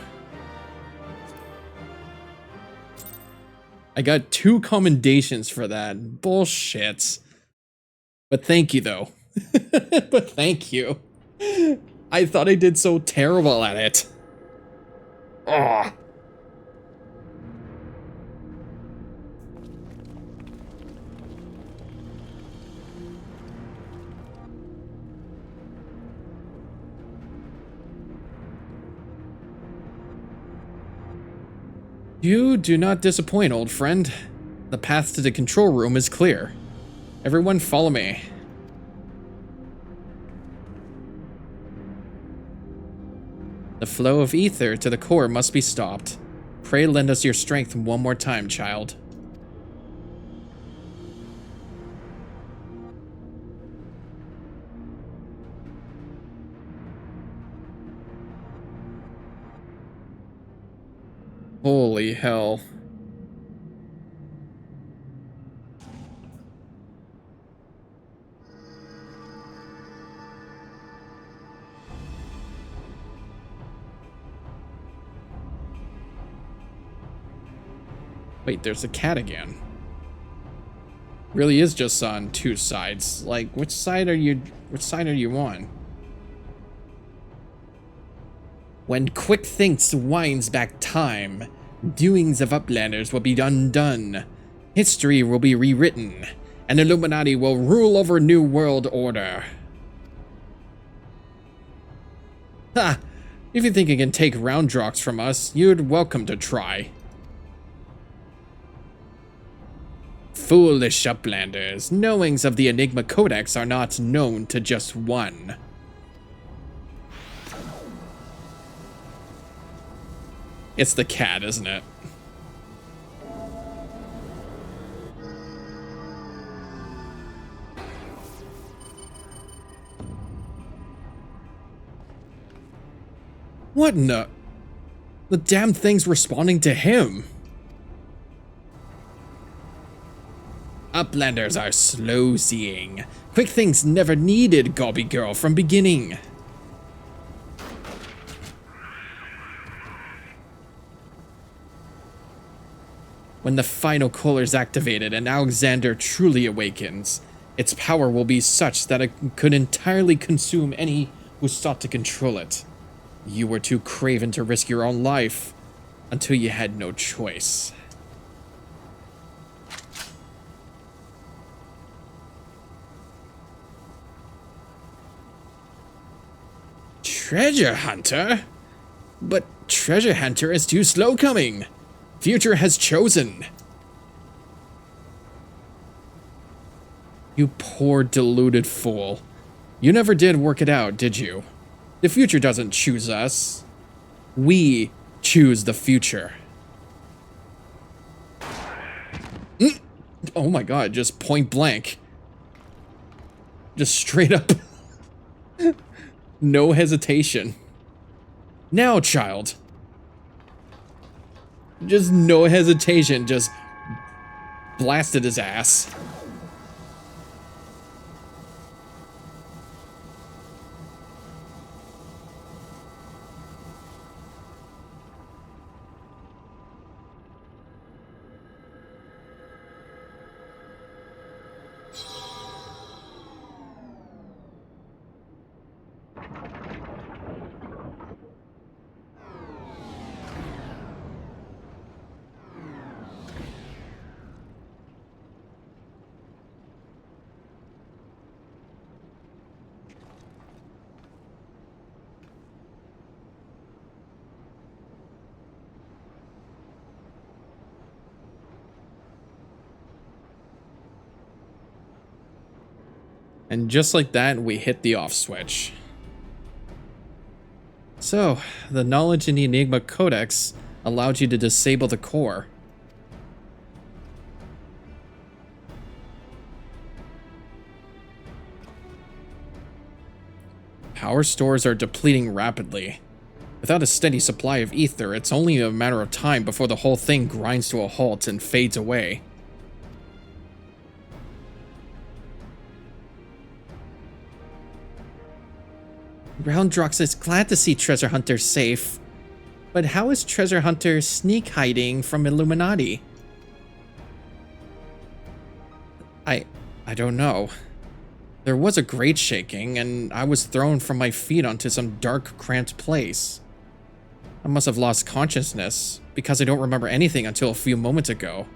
I got 2 commendations for that. Bullshit. But thank you, though. But thank you. I thought I did so terrible at it. Ugh. You do not disappoint, old friend. The path to the control room is clear. Everyone follow me. The flow of ether to the core must be stopped. Pray lend us your strength one more time, child. Holy hell. Wait, there's a cat again. Really is just on 2 sides. Like, which side are you on? When quick thinks winds back time, doings of Uplanders will be undone. History will be rewritten, and Illuminati will rule over New World Order. Ha! If you think you can take Roundrox from us, you'd welcome to try. Foolish Uplanders, knowings of the Enigma Codex are not known to just one. It's the cat, isn't it? What in the... The damn thing's responding to him. Uplanders are slow-seeing. Quick things never needed Gobby Girl from beginning. When the final core is activated and Alexander truly awakens, its power will be such that it could entirely consume any who sought to control it. You were too craven to risk your own life until you had no choice. Treasure hunter? But treasure hunter is too slow coming. Future has chosen. You poor deluded fool. You never did work it out, did you? The future doesn't choose us. We choose the future. Oh my god, just point blank. Just straight up. No hesitation. Now, child. Just no hesitation, just blasted his ass. And just like that, we hit the off switch. So, the knowledge in the Enigma Codex allowed you to disable the core. Power stores are depleting rapidly. Without a steady supply of ether, it's only a matter of time before the whole thing grinds to a halt and fades away. Roundrox is glad to see Treasure Hunter safe. But how is Treasure Hunter sneak hiding from Illuminati? I don't know. There was a great shaking, and I was thrown from my feet onto some dark, cramped place. I must have lost consciousness, because I don't remember anything until a few moments ago.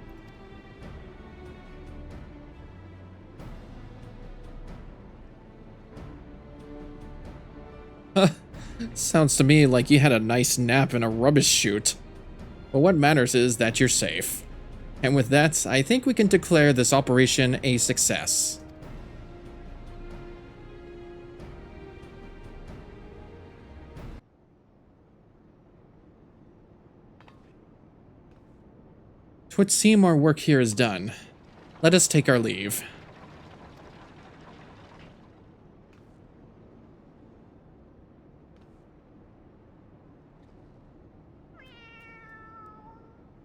Sounds to me like you had a nice nap in a rubbish chute. But what matters is that you're safe. And with that, I think we can declare this operation a success. It would seem our work here is done. Let us take our leave.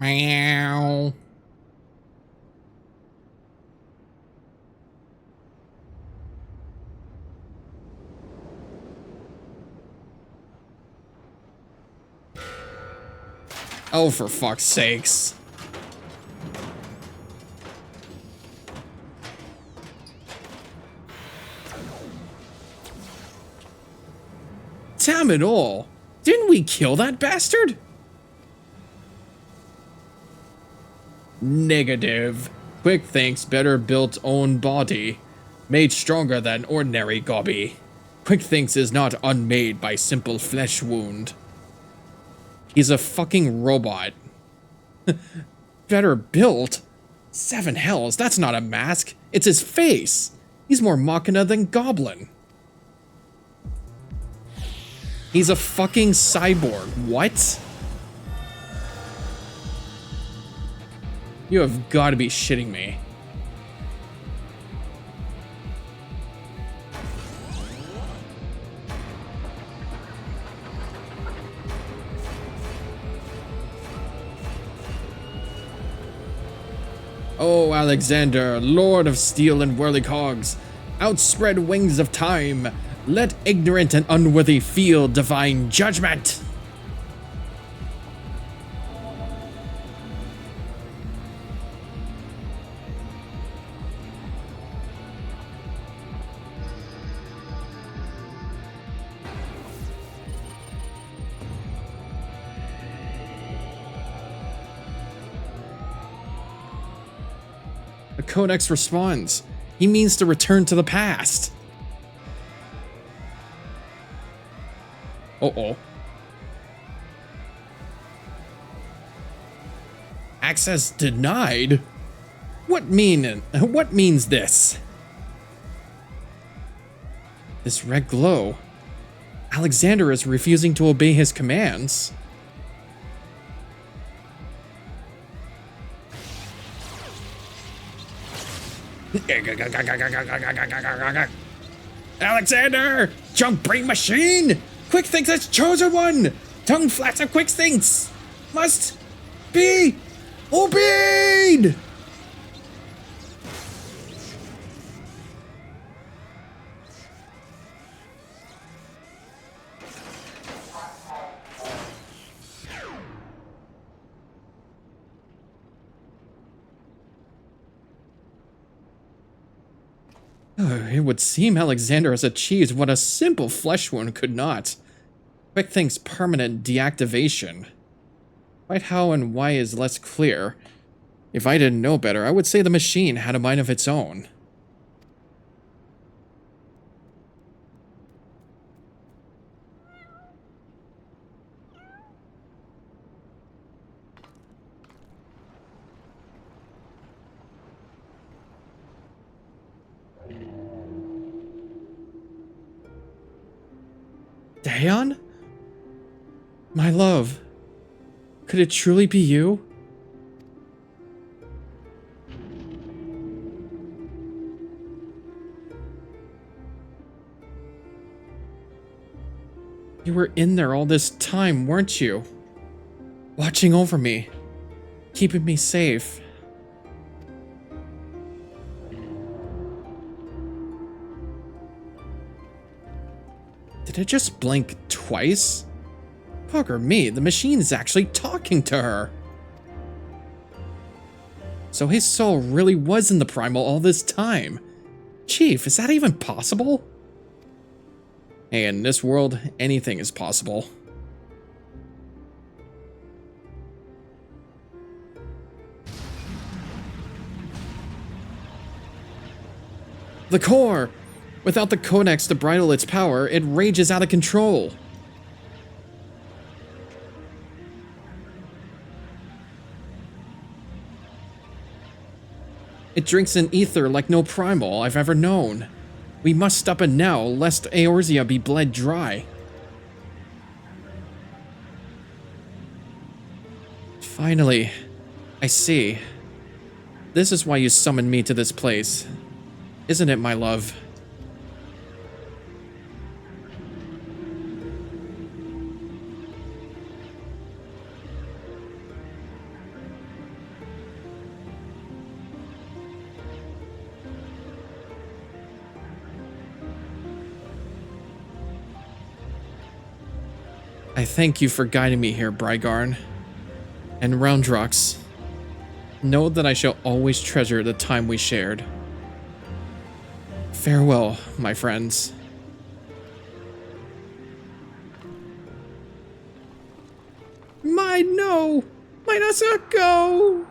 Meow. Oh, for fuck's sakes. Damn it all. Didn't we kill that bastard? Negative. Quick thinks better built own body. Made stronger than ordinary gobby. Quick thinks is not unmade by simple flesh wound. He's a fucking robot. Better built? Seven hells, that's not a mask. It's his face. He's more Machina than Goblin. He's a fucking cyborg. What? You have got to be shitting me. Oh, Alexander, Lord of Steel and Whirly Cogs, outspread wings of time, let ignorant and unworthy feel divine judgment. The Codex responds. He means to return to the past. Uh-oh. Access denied? What means this? This red glow. Alexander is refusing to obey his commands. Alexander! Junk brain machine! Quick Thinks has chosen one! Tongue flats of Quick Thinks must be obeyed! It would seem Alexander has achieved what a simple flesh wound could not. Quick Think's permanent deactivation. Quite how and why is less clear. If I didn't know better, I would say the machine had a mind of its own. Daeon? My love, could it truly be you? You were in there all this time, weren't you? Watching over me, keeping me safe. Did it just blink twice? Bugger me, the machine is actually talking to her. So his soul really was in the primal all this time. Chief, is that even possible? Hey, in this world, anything is possible. The core! Without the codex to bridle its power, it rages out of control. It drinks in ether like no primal I've ever known. We must stop it now, lest Eorzea be bled dry. Finally, I see. This is why you summoned me to this place. Isn't it, my love? I thank you for guiding me here, Brygarn. And Roundrox. Know that I shall always treasure the time we shared. Farewell, my friends. No! Might us not go!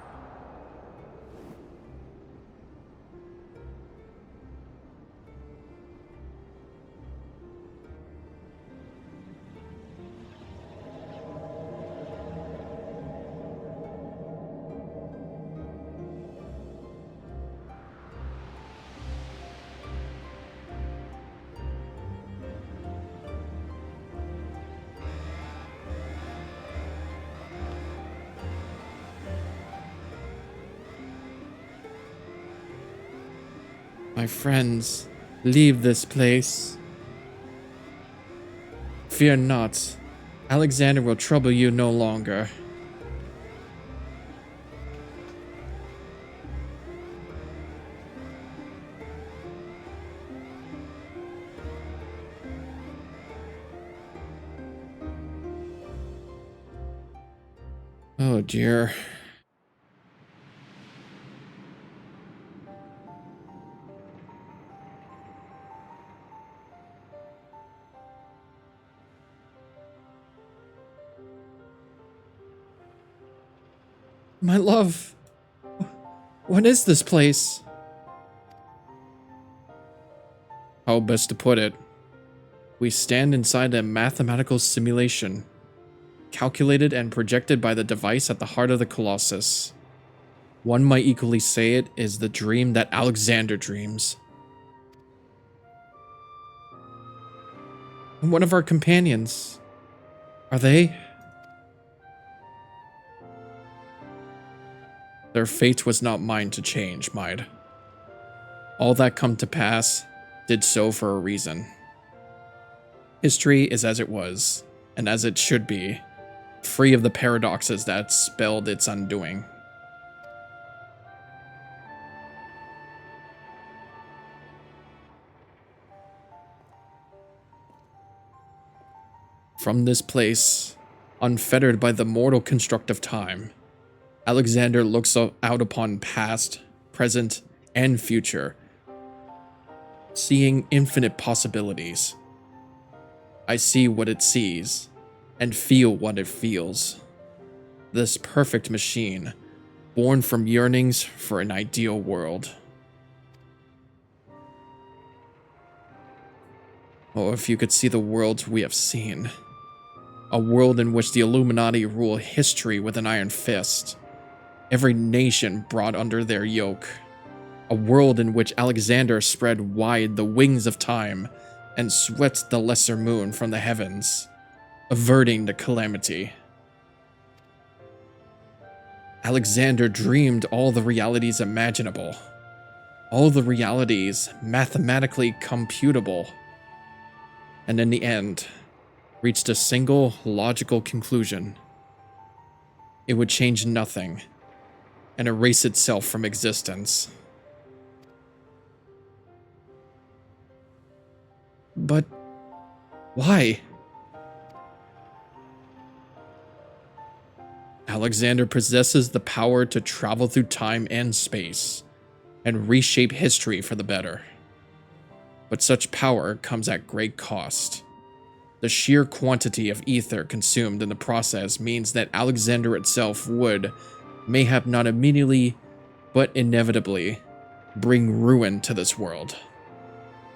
My friends, leave this place. Fear not. Alexander will trouble you no longer. Oh dear. My love, what is this place? How best to put it? We stand inside a mathematical simulation, calculated and projected by the device at the heart of the Colossus. One might equally say it is the dream that Alexander dreams. And one of our companions, are they? Their fate was not mine to change, Mide. All that come to pass did so for a reason. History is as it was, and as it should be, free of the paradoxes that spelled its undoing. From this place, unfettered by the mortal construct of time, Alexander looks out upon past, present, and future, seeing infinite possibilities. I see what it sees, and feel what it feels. This perfect machine, born from yearnings for an ideal world. Oh, if you could see the worlds we have seen. A world in which the Illuminati rule history with an iron fist. Every nation brought under their yoke. A world in which Alexander spread wide the wings of time and swept the lesser moon from the heavens, averting the calamity. Alexander dreamed all the realities imaginable, all the realities mathematically computable, and in the end, reached a single logical conclusion. It would change nothing and erase itself from existence. But why? Alexander possesses the power to travel through time and space and reshape history for the better. But such power comes at great cost. The sheer quantity of ether consumed in the process means that Alexander itself would, mayhap not immediately, but inevitably, bring ruin to this world.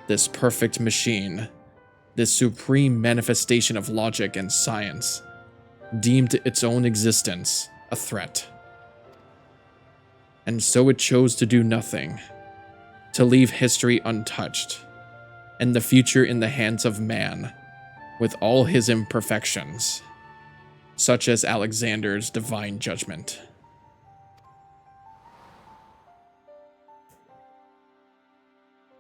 This perfect machine, this supreme manifestation of logic and science, deemed its own existence a threat. And so it chose to do nothing, to leave history untouched, and the future in the hands of man, with all his imperfections, such as Alexander's divine judgment.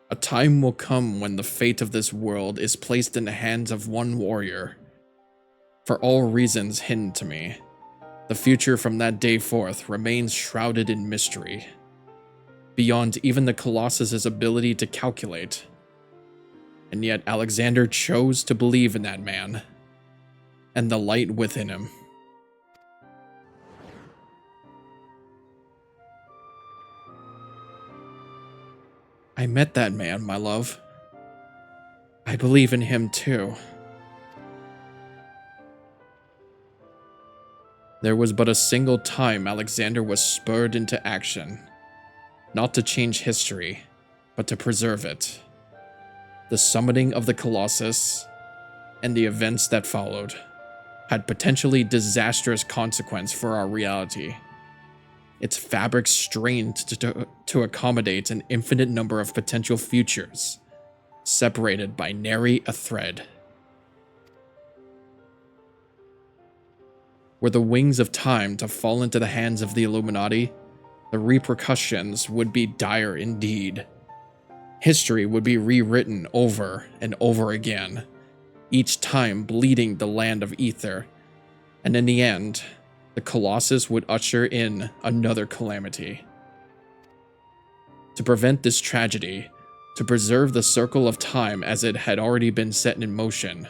A time will come when the fate of this world is placed in the hands of one warrior. For all reasons hidden to me, the future from that day forth remains shrouded in mystery, beyond even the Colossus's ability to calculate. And yet Alexander chose to believe in that man, and the light within him. I met that man, my love. I believe in him too. There was but a single time Alexander was spurred into action, not to change history, but to preserve it. The summoning of the Colossus, and the events that followed, had potentially disastrous consequence for our reality. Its fabric strained to accommodate an infinite number of potential futures, separated by nary a thread. Were the wings of time to fall into the hands of the Illuminati, the repercussions would be dire indeed. History would be rewritten over and over again, each time bleeding the land of ether, and in the end, the Colossus would usher in another calamity. To prevent this tragedy, to preserve the circle of time as it had already been set in motion,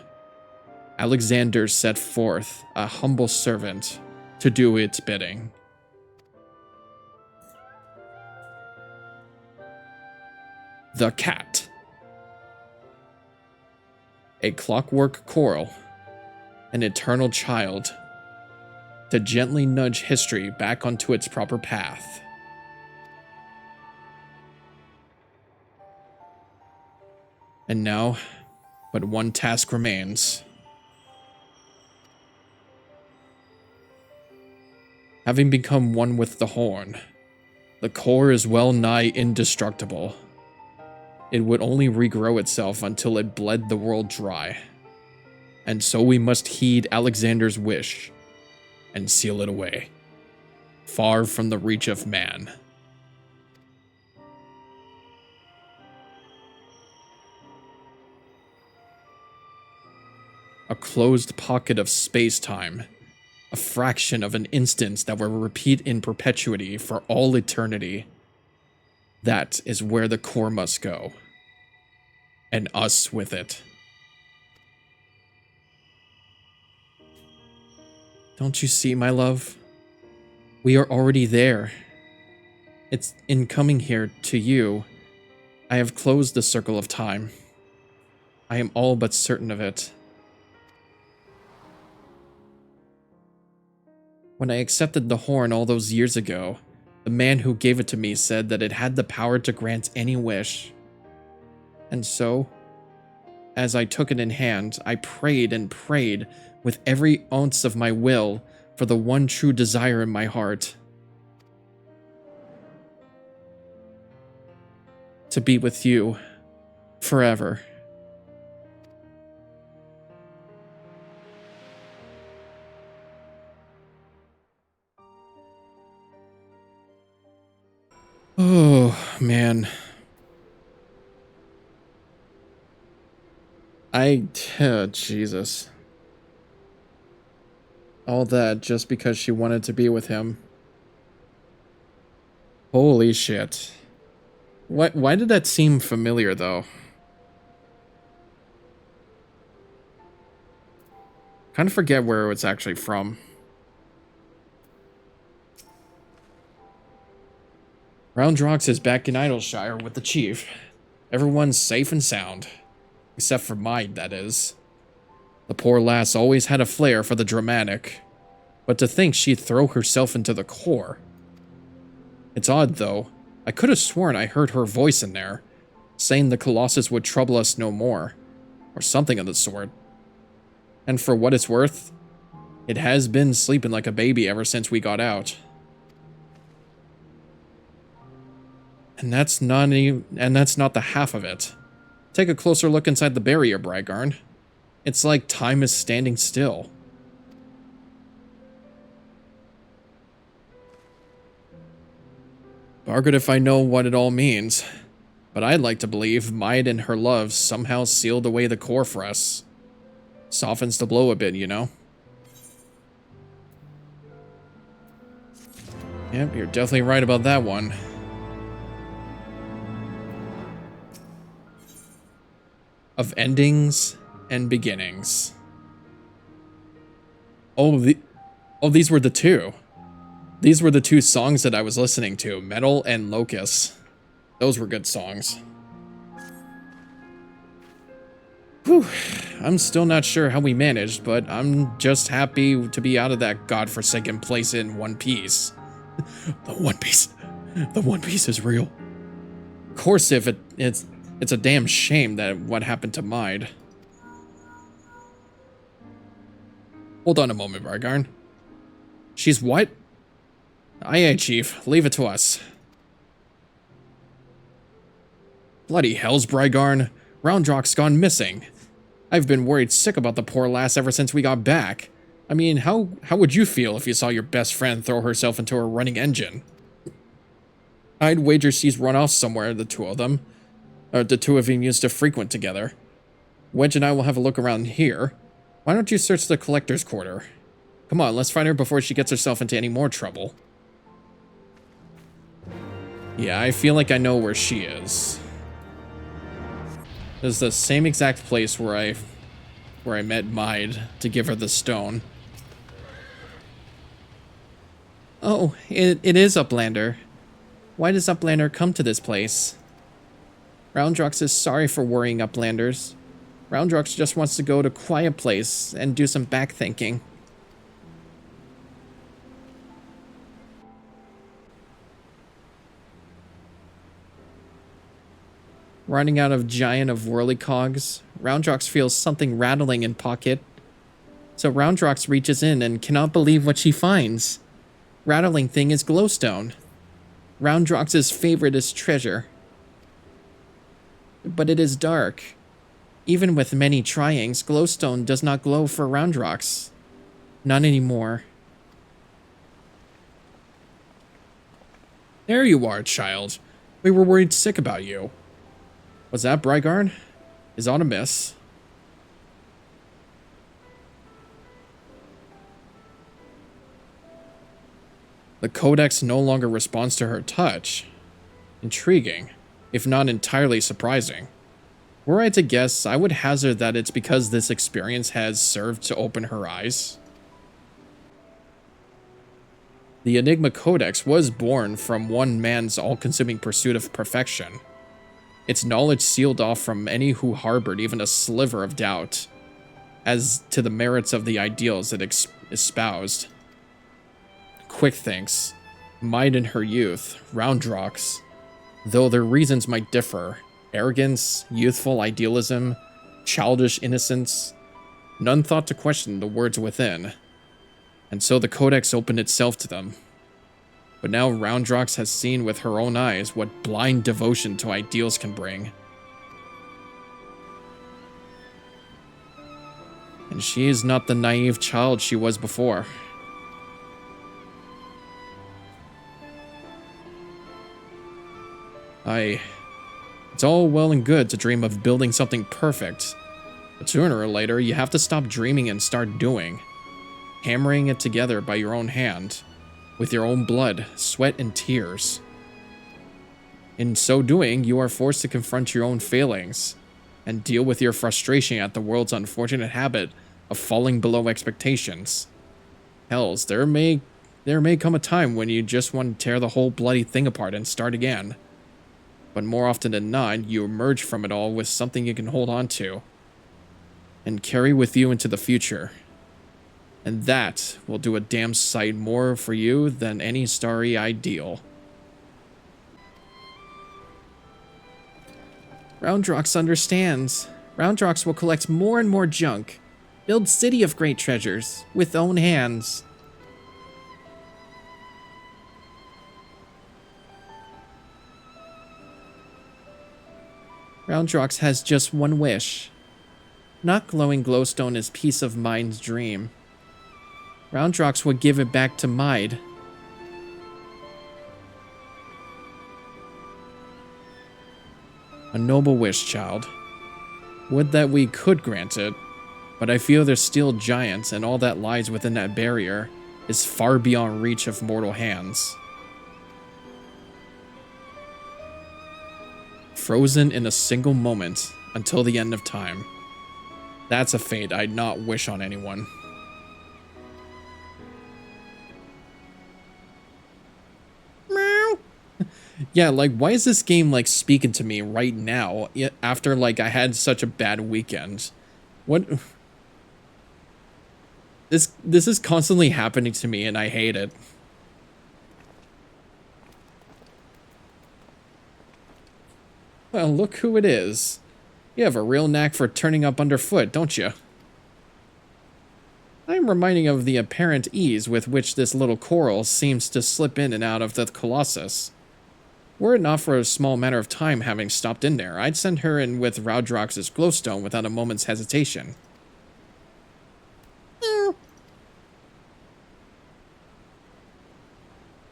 Alexander set forth a humble servant to do its bidding. The cat. A clockwork coral, an eternal child, to gently nudge history back onto its proper path. And now, But one task remains. Having become one with the horn, the core is well nigh indestructible. It would only regrow itself until it bled the world dry. And so we must heed Alexander's wish and seal it away, far from the reach of man. A closed pocket of space-time, a fraction of an instant that will repeat in perpetuity for all eternity. That is where the core must go. And us with it. Don't you see, my love? We are already there. It's in coming here to you. I have closed the circle of time. I am all but certain of it. When I accepted the horn all those years ago, the man who gave it to me said that it had the power to grant any wish. And so, as I took it in hand, I prayed and prayed with every ounce of my will for the one true desire in my heart. To be with you forever. Oh, man. Jesus. All that just because she wanted to be with him. Holy shit. Why did that seem familiar, though? Kind of forget where it's actually from. Roundrox is back in Idleshire with the chief. Everyone's safe and sound. Except for mine, that is. The poor lass always had a flair for the dramatic. But to think she'd throw herself into the core. It's odd, though. I could have sworn I heard her voice in there, saying the Colossus would trouble us no more, or something of the sort. And for what it's worth, it has been sleeping like a baby ever since we got out. And that's not the half of it. Take a closer look inside the barrier, Brygarn. It's like time is standing still. Bargain if I know what it all means. But I'd like to believe Maid and her love somehow sealed away the core for us. Softens the blow a bit, you know? Yep, you're definitely right about that one. Of endings and beginnings. Oh, these were the two. These were the two songs that I was listening to, Metal and Locust. Those were good songs. Whew, I'm still not sure how we managed, but I'm just happy to be out of that godforsaken place in one piece. The One Piece is real. Of course, if it's a damn shame that what happened to Maid. Hold on a moment, Brygarn. She's what? Aye, Chief. Leave it to us. Bloody hells, Brygarn. Roundrock's gone missing. I've been worried sick about the poor lass ever since we got back. I mean, how would you feel if you saw your best friend throw herself into a running engine? I'd wager she's run off somewhere, the two of them. Or the two of them used to frequent together. Wedge and I will have a look around here. Why don't you search the collector's quarter? Come on, let's find her before she gets herself into any more trouble. Yeah, I feel like I know where she is. This is the same exact place where I met Maid to give her the stone. Oh, it is Uplander. Why does Uplander come to this place? Roundrox is sorry for worrying Uplanders. Roundrox just wants to go to a quiet place and do some back-thinking. Running out of giant of whirlycogs, Roundrox feels something rattling in pocket. So Roundrox reaches in and cannot believe what she finds. Rattling thing is glowstone. Roundrox's favoriteest treasure. But it is dark. Even with many tryings, glowstone does not glow for Roundrox. Not anymore. There you are, child. We were worried sick about you. Was that Brigard? Is on a miss. The Codex no longer responds to her touch. Intriguing, if not entirely surprising. Were I to guess, I would hazard that it's because this experience has served to open her eyes. The Enigma Codex was born from one man's all-consuming pursuit of perfection. Its knowledge sealed off from any who harbored even a sliver of doubt as to the merits of the ideals it espoused. Quick thinks, might in her youth, Roundrox, though their reasons might differ, arrogance, youthful idealism, childish innocence, none thought to question the words within, and so the Codex opened itself to them. But now Roundrox has seen with her own eyes what blind devotion to ideals can bring. And she is not the naive child she was before. It's all well and good to dream of building something perfect, but sooner or later you have to stop dreaming and start doing. Hammering it together by your own hand, with your own blood, sweat, and tears. In so doing, you are forced to confront your own failings, and deal with your frustration at the world's unfortunate habit of falling below expectations. Hells, there may come a time when you just want to tear the whole bloody thing apart and start again. But more often than not, you emerge from it all with something you can hold on to and carry with you into the future. And that will do a damn sight more for you than any starry ideal. Roundrox understands. Roundrox will collect more and more junk. Build city of great treasures with own hands. Roundrox has just one wish. Not glowing glowstone is peace of mind's dream. Roundrox would give it back to Mide. A noble wish, child. Would that we could grant it, but I feel there's still giants, and all that lies within that barrier is far beyond reach of mortal hands. Frozen in a single moment until the end of time. That's a fate I'd not wish on anyone. Meow. Yeah, like, why is this game, like, speaking to me right now after, like, I had such a bad weekend? What? This is constantly happening to me and I hate it. Well, look who it is. You have a real knack for turning up underfoot, don't you? I'm reminding of the apparent ease with which this little coral seems to slip in and out of the Colossus. Were it not for a small matter of time having stopped in there, I'd send her in with Roundrox's glowstone without a moment's hesitation.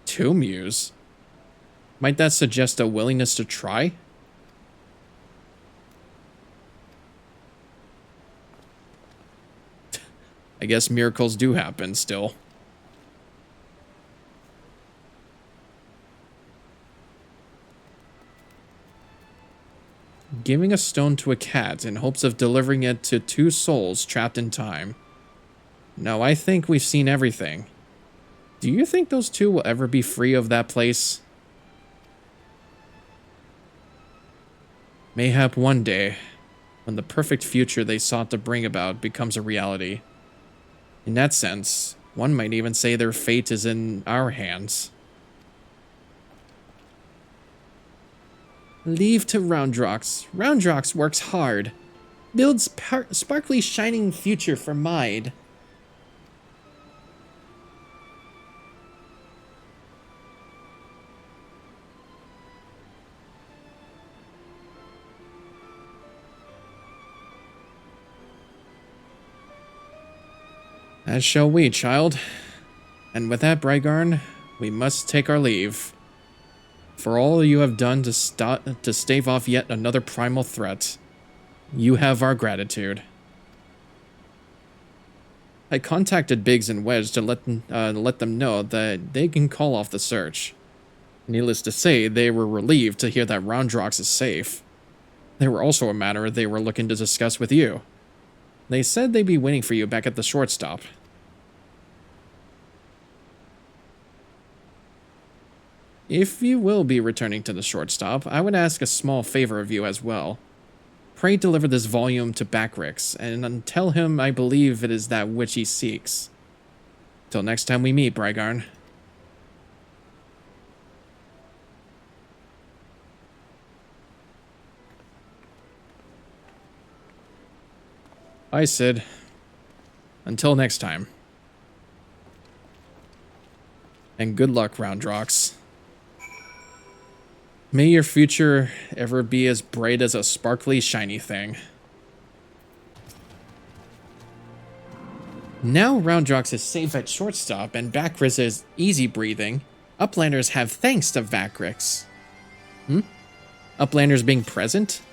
Two Mews? Might that suggest a willingness to try? I guess miracles do happen still. Giving a stone to a cat in hopes of delivering it to two souls trapped in time. No, I think we've seen everything. Do you think those two will ever be free of that place? Mayhap one day, when the perfect future they sought to bring about becomes a reality. In that sense, one might even say their fate is in our hands. Leave to Roundrox. Roundrox works hard. Builds sparkly shining future for Mide. As shall we, child. And with that, Brygarn, we must take our leave. For all you have done to stave off yet another primal threat, you have our gratitude. I contacted Biggs and Wedge to let them know that they can call off the search. Needless to say, they were relieved to hear that Roundrox is safe. There were also a matter they were looking to discuss with you. They said they'd be waiting for you back at the shortstop. If you will be returning to the shortstop, I would ask a small favor of you as well. Pray deliver this volume to Backrix, and tell him I believe it is that which he seeks. Till next time we meet, Brygarn. Bye, Sid. Until next time. And good luck, Roundrox. May your future ever be as bright as a sparkly, shiny thing. Now Roundrox is safe at shortstop and Backrix is easy breathing. Uplanders have thanks to Backrix. Uplanders being present?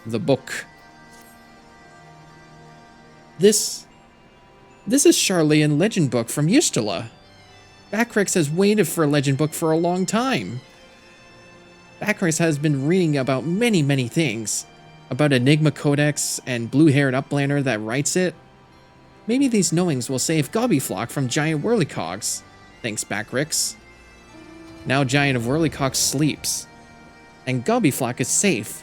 The book. This is Charlian Legend Book from Ystala. Backrix has waited for a legend book for a long time. Backrix has been reading about many things. About Enigma Codex and blue-haired Uplander that writes it. Maybe these knowings will save Gobbyflock from giant whirlycogs. Thanks, Backrix. Now Giant of Whirlycogs sleeps. And Gobbyflock is safe.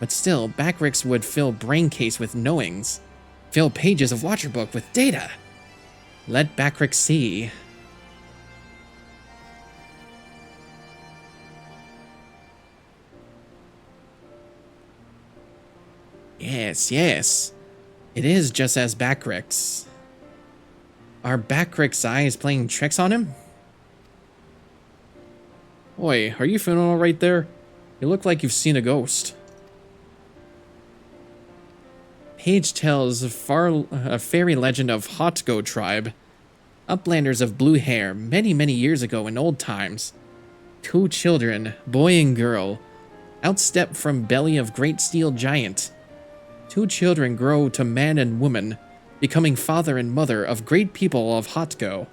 But still, Backrix would fill Braincase with knowings. Fill pages of Watcher Book with data. Let Backrix see. Yes. It is just as Backrix. Are Backrix's eyes playing tricks on him? Oi, are you feeling alright there? You look like you've seen a ghost. Page tells a fairy legend of Hotgo tribe. Uplanders of blue hair many years ago in old times. 2 children, boy and girl, outstep from belly of great steel giant. 2 children grow to man and woman, becoming father and mother of great people of Hotgo.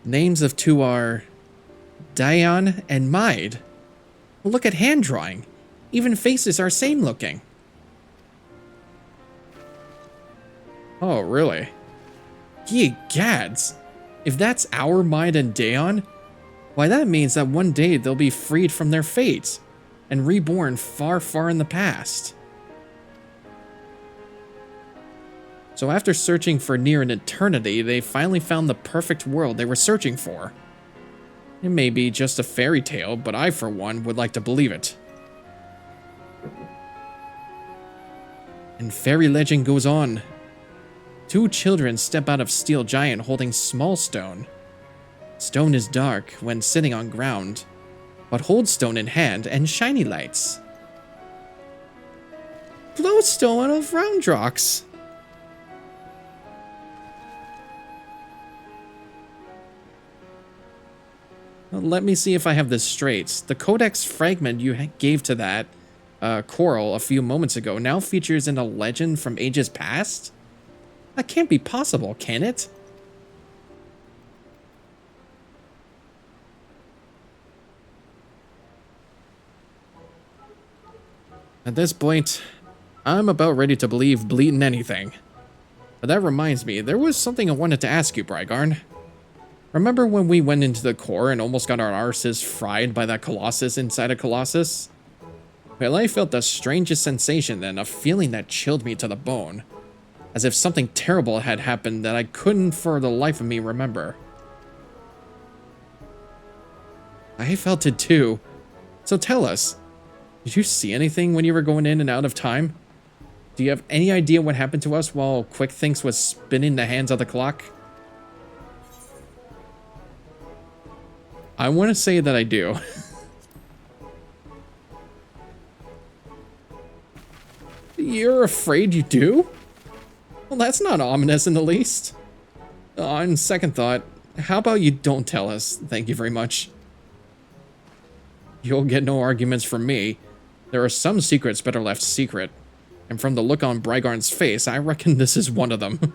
Names of 2 are Dion and Mide. Look at hand drawing. Even faces are same looking. Oh, really? Ye gads. If that's our Mide and Daon, why that means that one day they'll be freed from their fates and reborn far in the past. So after searching for near an eternity, they finally found the perfect world they were searching for. It may be just a fairy tale, but I, for one, would like to believe it. And fairy legend goes on. 2 children step out of steel giant holding small stone. Stone is dark when sitting on ground, but holds stone in hand and shiny lights. Glowstone of Roundrox. Well, let me see if I have this straight. The codex fragment you gave to that coral a few moments ago now features in a legend from ages past? That can't be possible, can it? At this point, I'm about ready to believe bleatin' anything. But that reminds me, there was something I wanted to ask you, Brygarn. Remember when we went into the core and almost got our arses fried by that Colossus inside a Colossus? Well, I felt the strangest sensation then, a feeling that chilled me to the bone. As if something terrible had happened that I couldn't for the life of me remember. I felt it too. So tell us, did you see anything when you were going in and out of time? Do you have any idea what happened to us while Quick Thinks was spinning the hands of the clock? I want to say that I do. You're afraid you do? Well, that's not ominous in the least. On second thought, how about you don't tell us? Thank you very much. You'll get no arguments from me. There are some secrets better left secret. And from the look on Brygarn's face, I reckon this is one of them.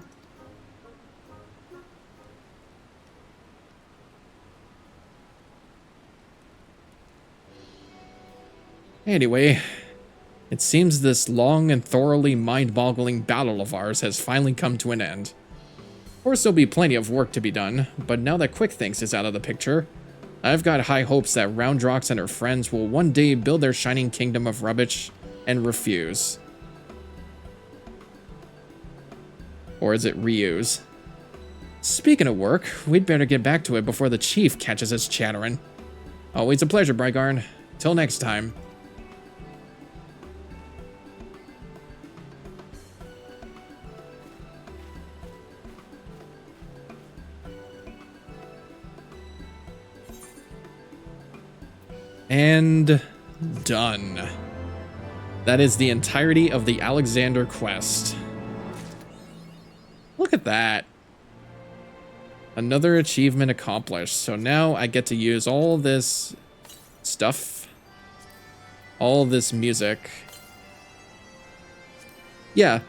Anyway, it seems this long and thoroughly mind-boggling battle of ours has finally come to an end. Of course, there'll be plenty of work to be done, but now that Quick Thinks is out of the picture, I've got high hopes that Roundrox and her friends will one day build their shining kingdom of rubbish and refuse. Or is it reuse? Speaking of work, we'd better get back to it before the chief catches us chattering. Always a pleasure, Brygarn. Till next time. And done. That is the entirety of the Alexander quest. Look at that. Another achievement accomplished. So now I get to use all this stuff. All this music. Yeah.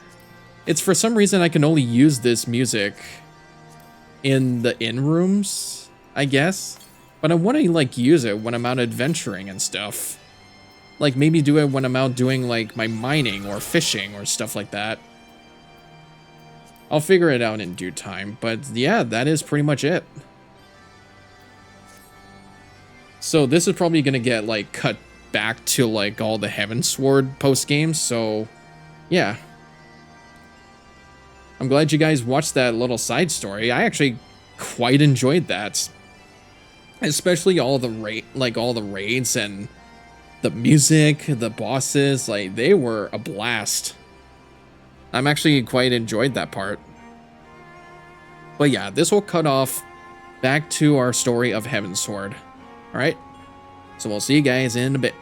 It's for some reason I can only use this music in the inn rooms, I guess. But I want to, like, use it when I'm out adventuring and stuff. Like, maybe do it when I'm out doing, like, my mining or fishing or stuff like that. I'll figure it out in due time. But, yeah, that is pretty much it. So, this is probably going to get, like, cut back to, like, all the Heavensward post-games. So, yeah. I'm glad you guys watched that little side story. I actually quite enjoyed that. Especially all the raids and the music, the bosses, like they were a blast. I'm actually quite enjoyed that part. But yeah, this will cut off back to our story of Heavensward. Alright, so we'll see you guys in a bit.